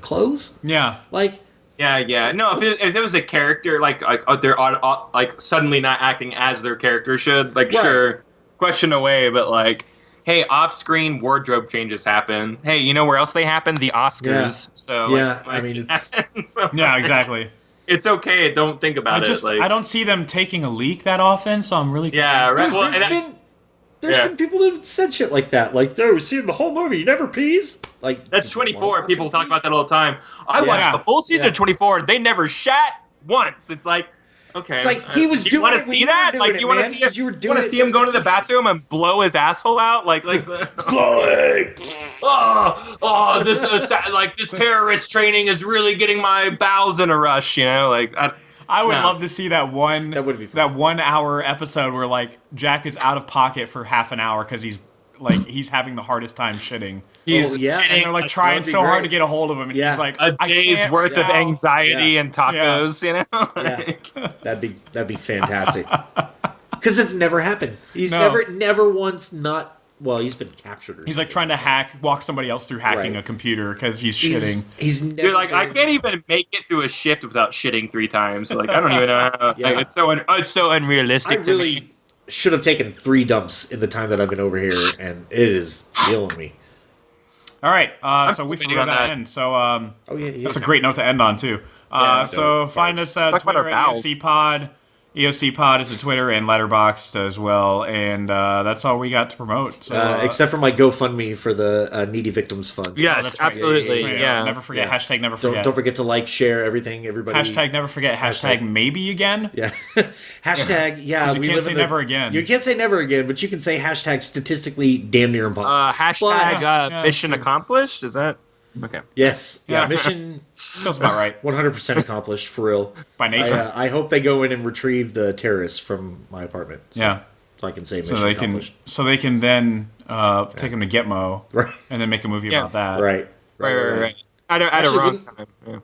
Speaker 2: clothes,
Speaker 1: Yeah.
Speaker 2: like
Speaker 3: Yeah. No, if it was a character like they're like suddenly not acting as their character should, like
Speaker 2: Right.
Speaker 3: sure, question away. But like, hey, off-screen wardrobe changes happen. Hey, you know where else they happen? The Oscars.
Speaker 2: Yeah.
Speaker 3: So
Speaker 2: Yeah,
Speaker 3: like,
Speaker 2: I mean, it's-
Speaker 3: so,
Speaker 1: Yeah, exactly.
Speaker 3: it's okay. Don't think about it. Like,
Speaker 1: I don't see them taking a leak that often, so I'm really
Speaker 3: yeah,
Speaker 1: confused.
Speaker 3: right.
Speaker 2: dude,
Speaker 3: Well, and
Speaker 2: there's
Speaker 3: yeah.
Speaker 2: been people that have said shit like that. Like, no, we've seen the whole movie. You never pees. Like
Speaker 3: that's 24. People talk about that all the time. I
Speaker 2: Yeah.
Speaker 3: watched the full season
Speaker 2: Yeah.
Speaker 3: of 24. They never shat once. It's like, okay.
Speaker 2: It's like he was
Speaker 3: you
Speaker 2: doing
Speaker 3: want
Speaker 2: it
Speaker 3: to
Speaker 2: when
Speaker 3: see
Speaker 2: you were
Speaker 3: that?
Speaker 2: doing
Speaker 3: Like
Speaker 2: it,
Speaker 3: you want
Speaker 2: man,
Speaker 3: to see
Speaker 2: 'cause you were
Speaker 3: you
Speaker 2: doing
Speaker 3: want to
Speaker 2: it
Speaker 3: see him go
Speaker 2: during
Speaker 3: to the
Speaker 2: the pictures.
Speaker 3: bathroom and blow his asshole out? Like this terrorist training is really getting my bowels in a rush. You know, like
Speaker 1: I would
Speaker 3: No.
Speaker 1: love to see that one.
Speaker 2: That would be fun.
Speaker 1: that 1 hour episode where like Jack is out of pocket for half an hour because he's having the hardest time shitting,
Speaker 3: he's
Speaker 2: Oh, yeah.
Speaker 3: shitting
Speaker 1: and they're like trying
Speaker 2: would be
Speaker 1: so hard
Speaker 2: great.
Speaker 1: to get a hold of him, and
Speaker 2: Yeah.
Speaker 1: he's like,
Speaker 3: a
Speaker 1: I
Speaker 3: day's
Speaker 1: can't
Speaker 3: worth of
Speaker 1: now.
Speaker 3: anxiety
Speaker 2: Yeah.
Speaker 3: and tacos. You know,
Speaker 2: Yeah, that'd be fantastic. Because it's never happened. He's
Speaker 1: No.
Speaker 2: never once not. Well, he's been captured. Or
Speaker 1: He's like
Speaker 2: something.
Speaker 1: trying to walk somebody else through hacking
Speaker 2: Right.
Speaker 1: a computer because he's shitting.
Speaker 2: He's never.
Speaker 3: You're like, I
Speaker 2: been-
Speaker 3: can't even make it through a shift without shitting 3 times. Like, I don't even know how.
Speaker 2: Yeah.
Speaker 3: Like, it's so unrealistic to me.
Speaker 2: should have taken 3 dumps in the time that I've been over here, and it is killing me.
Speaker 1: All right, so
Speaker 3: still
Speaker 1: we
Speaker 3: waiting
Speaker 1: forgot
Speaker 3: on
Speaker 1: that
Speaker 3: that.
Speaker 1: end. So
Speaker 2: Yeah.
Speaker 1: that's a great note to end on too. So find us at
Speaker 3: Talk about
Speaker 1: Twitter
Speaker 3: our
Speaker 1: at
Speaker 3: bowels.
Speaker 1: EoC Pod. EoC Pod is a Twitter and Letterboxd as well, and that's all we got to promote. So,
Speaker 2: Except for my GoFundMe for the Needy Victims Fund.
Speaker 3: Yes,
Speaker 1: that's right.
Speaker 3: absolutely.
Speaker 1: Yeah.
Speaker 3: Yeah.
Speaker 1: Never forget.
Speaker 2: Yeah.
Speaker 1: Hashtag never forget.
Speaker 2: Don't forget to like, share everything, everybody.
Speaker 1: Hashtag never forget. Hashtag maybe again.
Speaker 2: Yeah. Hashtag, yeah.
Speaker 1: 'Cause you
Speaker 2: we
Speaker 1: can't
Speaker 2: live
Speaker 1: say
Speaker 2: in the-
Speaker 1: never again.
Speaker 2: You can't say never again, but you can say hashtag statistically damn near impossible.
Speaker 3: Hashtag
Speaker 1: Yeah,
Speaker 3: mission
Speaker 1: true.
Speaker 3: accomplished. Is that okay?
Speaker 2: Yes. Yeah,
Speaker 1: Yeah.
Speaker 2: mission
Speaker 1: Feels about right
Speaker 2: 100% accomplished, for real.
Speaker 1: by nature.
Speaker 2: I hope they go in and retrieve the terrorists from my apartment. So,
Speaker 1: Yeah.
Speaker 2: So I can say mission
Speaker 1: So they can
Speaker 2: accomplished.
Speaker 1: then take him to Gitmo,
Speaker 2: Right.
Speaker 1: and then make a movie
Speaker 3: Yeah.
Speaker 1: about that.
Speaker 2: Right.
Speaker 3: Right. At a
Speaker 2: Actually,
Speaker 3: wrong
Speaker 2: wouldn't-
Speaker 3: time. Yeah.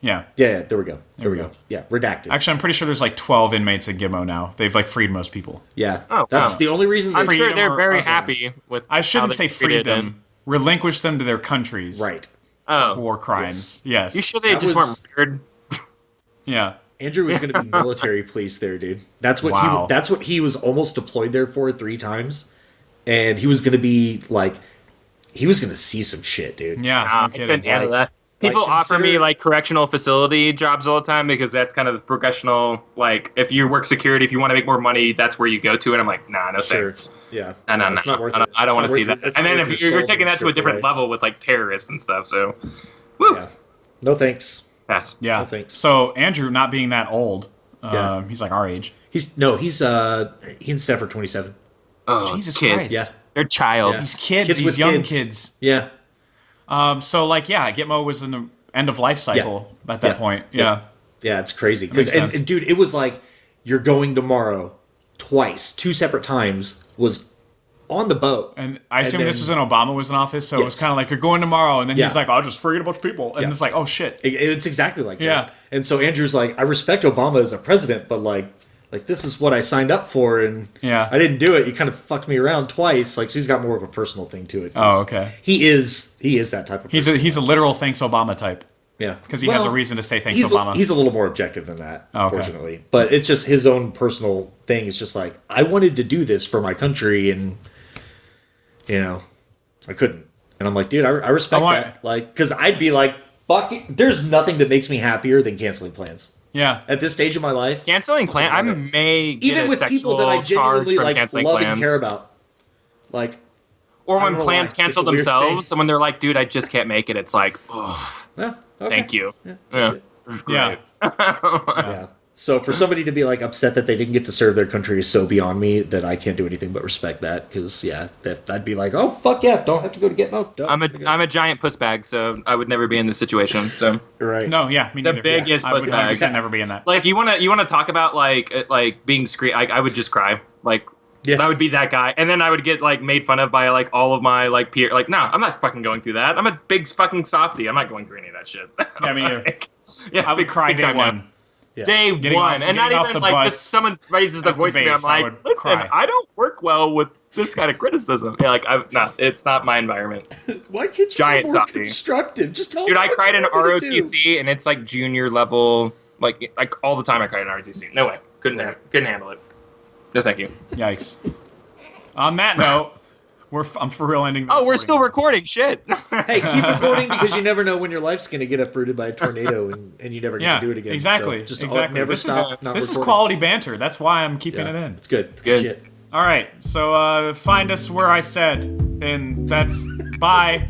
Speaker 1: Yeah.
Speaker 2: Yeah, there we go.
Speaker 1: There we go.
Speaker 2: Yeah, redacted.
Speaker 1: Actually, I'm pretty sure there's like 12 inmates at Gitmo now. They've like freed most people.
Speaker 2: Yeah.
Speaker 3: Oh,
Speaker 2: That's
Speaker 3: wow.
Speaker 2: the only reason
Speaker 3: I'm
Speaker 2: they
Speaker 3: sure
Speaker 1: Freedom
Speaker 3: they're
Speaker 1: or
Speaker 3: very
Speaker 1: other.
Speaker 3: happy with.
Speaker 1: I shouldn't
Speaker 3: how
Speaker 1: say
Speaker 3: they treated
Speaker 1: freed them. Relinquish them to their countries.
Speaker 2: Right.
Speaker 3: Oh,
Speaker 1: War crimes. Yes.
Speaker 3: you sure they
Speaker 2: That
Speaker 3: just
Speaker 2: was-
Speaker 3: weren't murdered?
Speaker 1: Yeah.
Speaker 2: Andrew was going to be military police there, dude. That's what
Speaker 1: Wow.
Speaker 2: that's what he was almost deployed there for 3 times. And he was going to be like he was going to see some shit, dude.
Speaker 1: Yeah.
Speaker 3: Nah, I
Speaker 1: No kidding.
Speaker 3: couldn't handle that. People offer me
Speaker 2: consider-
Speaker 3: like correctional facility jobs all the time because that's kind of the professional. Like, if you work security, if you want to make more money, that's where you go to. And I'm like, nah, no
Speaker 2: Sure.
Speaker 3: thanks.
Speaker 2: Yeah.
Speaker 3: No.
Speaker 2: It's not worth
Speaker 3: I
Speaker 2: it.
Speaker 3: don't want
Speaker 2: It's
Speaker 3: to
Speaker 2: not
Speaker 3: see
Speaker 2: worth
Speaker 3: that.
Speaker 2: it. It's
Speaker 3: And
Speaker 2: not
Speaker 3: then
Speaker 2: worth
Speaker 3: if
Speaker 2: your
Speaker 3: you're
Speaker 2: soul
Speaker 3: taking
Speaker 2: being
Speaker 3: that to a
Speaker 2: stripped
Speaker 3: different
Speaker 2: away.
Speaker 3: level with like terrorists and stuff, so woo,
Speaker 2: Yeah. No thanks.
Speaker 3: pass.
Speaker 1: Yeah.
Speaker 2: No thanks.
Speaker 1: So Andrew, not being that old,
Speaker 2: Yeah.
Speaker 1: he's like our age.
Speaker 2: He's he and Steph are 27.
Speaker 3: Oh,
Speaker 1: Jesus
Speaker 3: kids.
Speaker 1: Christ.
Speaker 2: Yeah.
Speaker 3: They're child.
Speaker 2: Yeah.
Speaker 1: These kids,
Speaker 2: Kids
Speaker 1: these
Speaker 2: with
Speaker 1: young
Speaker 2: kids.
Speaker 1: kids.
Speaker 2: Yeah.
Speaker 1: So like, yeah, Gitmo was in the end of life cycle at that
Speaker 2: Yeah.
Speaker 1: point.
Speaker 2: Yeah.
Speaker 1: Yeah.
Speaker 2: Yeah, it's crazy.
Speaker 1: makes
Speaker 2: And,
Speaker 1: sense.
Speaker 2: dude, it was like you're going tomorrow twice, 2 separate times was on the boat.
Speaker 1: And I assume
Speaker 2: then-
Speaker 1: this was when Obama was in office, so it was
Speaker 2: Yes.
Speaker 1: kind of like, you're going tomorrow, and then
Speaker 2: Yeah.
Speaker 1: he's like, I'll just forget a bunch of people. And
Speaker 2: Yeah.
Speaker 1: it's like, oh shit.
Speaker 2: It's exactly like
Speaker 1: Yeah.
Speaker 2: that. And so Andrew's like, I respect Obama as a president, but like this is what I signed up for, and
Speaker 1: Yeah.
Speaker 2: I didn't do it. You kind of fucked me around twice. Like, so he's got more of a personal thing to it.
Speaker 1: Oh, okay.
Speaker 2: He is that type of person.
Speaker 1: He's a literal thanks Obama type.
Speaker 2: Yeah,
Speaker 1: Because he has a reason to say thanks
Speaker 2: he's
Speaker 1: Obama.
Speaker 2: he's a little more objective than that,
Speaker 1: Oh, okay.
Speaker 2: fortunately. But it's just his own personal thing. It's just like, I wanted to do this for my country, and I couldn't. And I'm like, dude, I respect that. Like, because I'd be like, fuck it. There's nothing that makes me happier than canceling plans
Speaker 1: yeah.
Speaker 2: at this stage of my life.
Speaker 3: Canceling plan. I may get
Speaker 2: Even
Speaker 3: a
Speaker 2: with
Speaker 3: sexual
Speaker 2: people that I
Speaker 3: charge
Speaker 2: genuinely
Speaker 3: from
Speaker 2: like
Speaker 3: canceling
Speaker 2: love
Speaker 3: plans.
Speaker 2: and care about, like,
Speaker 3: Or
Speaker 2: I
Speaker 3: when
Speaker 2: don't know
Speaker 3: plans
Speaker 2: why.
Speaker 3: cancel
Speaker 2: It's a weird
Speaker 3: themselves,
Speaker 2: thing.
Speaker 3: and when they're like, dude, I just can't make it. It's like, oh,
Speaker 2: yeah, okay.
Speaker 3: thank you.
Speaker 2: Yeah,
Speaker 3: Yeah.
Speaker 2: shit.
Speaker 1: Yeah.
Speaker 2: Yeah. So for somebody to be like upset that they didn't get to serve their country is so beyond me that I can't do anything but respect that. Because I'd be like, oh fuck yeah, don't have to go to Gitmo.
Speaker 3: I'm a giant puss bag, so I would never be in this situation. So
Speaker 2: right.
Speaker 1: No, yeah, me
Speaker 3: the
Speaker 1: neither.
Speaker 3: biggest
Speaker 1: I would
Speaker 3: puss bag.
Speaker 1: 100% never be in that.
Speaker 3: Like, if you wanna talk about like being I would just cry. Like,
Speaker 2: Yeah.
Speaker 3: I would be that guy, and then I would get like made fun of by like all of my like peer. Like, no, I'm not fucking going through that. I'm a big fucking softie. I'm not going through any of that shit.
Speaker 1: Yeah, me neither.
Speaker 3: Yeah,
Speaker 1: I would cry day
Speaker 3: time
Speaker 1: one.
Speaker 3: now.
Speaker 2: Yeah.
Speaker 3: Day
Speaker 1: Getting
Speaker 3: one,
Speaker 1: off-
Speaker 3: and not
Speaker 1: getting off
Speaker 3: even
Speaker 1: the
Speaker 3: like
Speaker 1: bus
Speaker 3: just someone raises their
Speaker 1: at the
Speaker 3: voice to me.
Speaker 1: base,
Speaker 3: I'm like,
Speaker 1: I would
Speaker 3: listen,
Speaker 1: cry.
Speaker 3: I don't work well with this kind of criticism. Yeah, like no, it's not my environment.
Speaker 2: Why can't you
Speaker 3: Giant
Speaker 2: be more
Speaker 3: softy.
Speaker 2: constructive? Just tell
Speaker 3: Dude,
Speaker 2: me
Speaker 3: I
Speaker 2: what
Speaker 3: cried
Speaker 2: you
Speaker 3: in
Speaker 2: want me to do.
Speaker 3: ROTC, and it's like junior level, like all the time. I cried in ROTC. No way, couldn't handle it. No, thank you.
Speaker 1: Yikes. On that note, I'm for real ending. The
Speaker 3: Oh, we're
Speaker 1: recording.
Speaker 3: still recording. Shit.
Speaker 2: Hey, keep recording because you never know when your life's going to get uprooted by a tornado and you never get
Speaker 1: Yeah,
Speaker 2: to do it again.
Speaker 1: exactly.
Speaker 2: So just
Speaker 1: exactly.
Speaker 2: never
Speaker 1: This
Speaker 2: stop.
Speaker 1: is
Speaker 2: not
Speaker 1: this is
Speaker 2: recording.
Speaker 1: quality banter. That's why I'm keeping
Speaker 2: Yeah,
Speaker 1: it in.
Speaker 2: It's good. It's
Speaker 3: Good.
Speaker 2: good shit.
Speaker 1: All right. So find us where I said, and that's bye.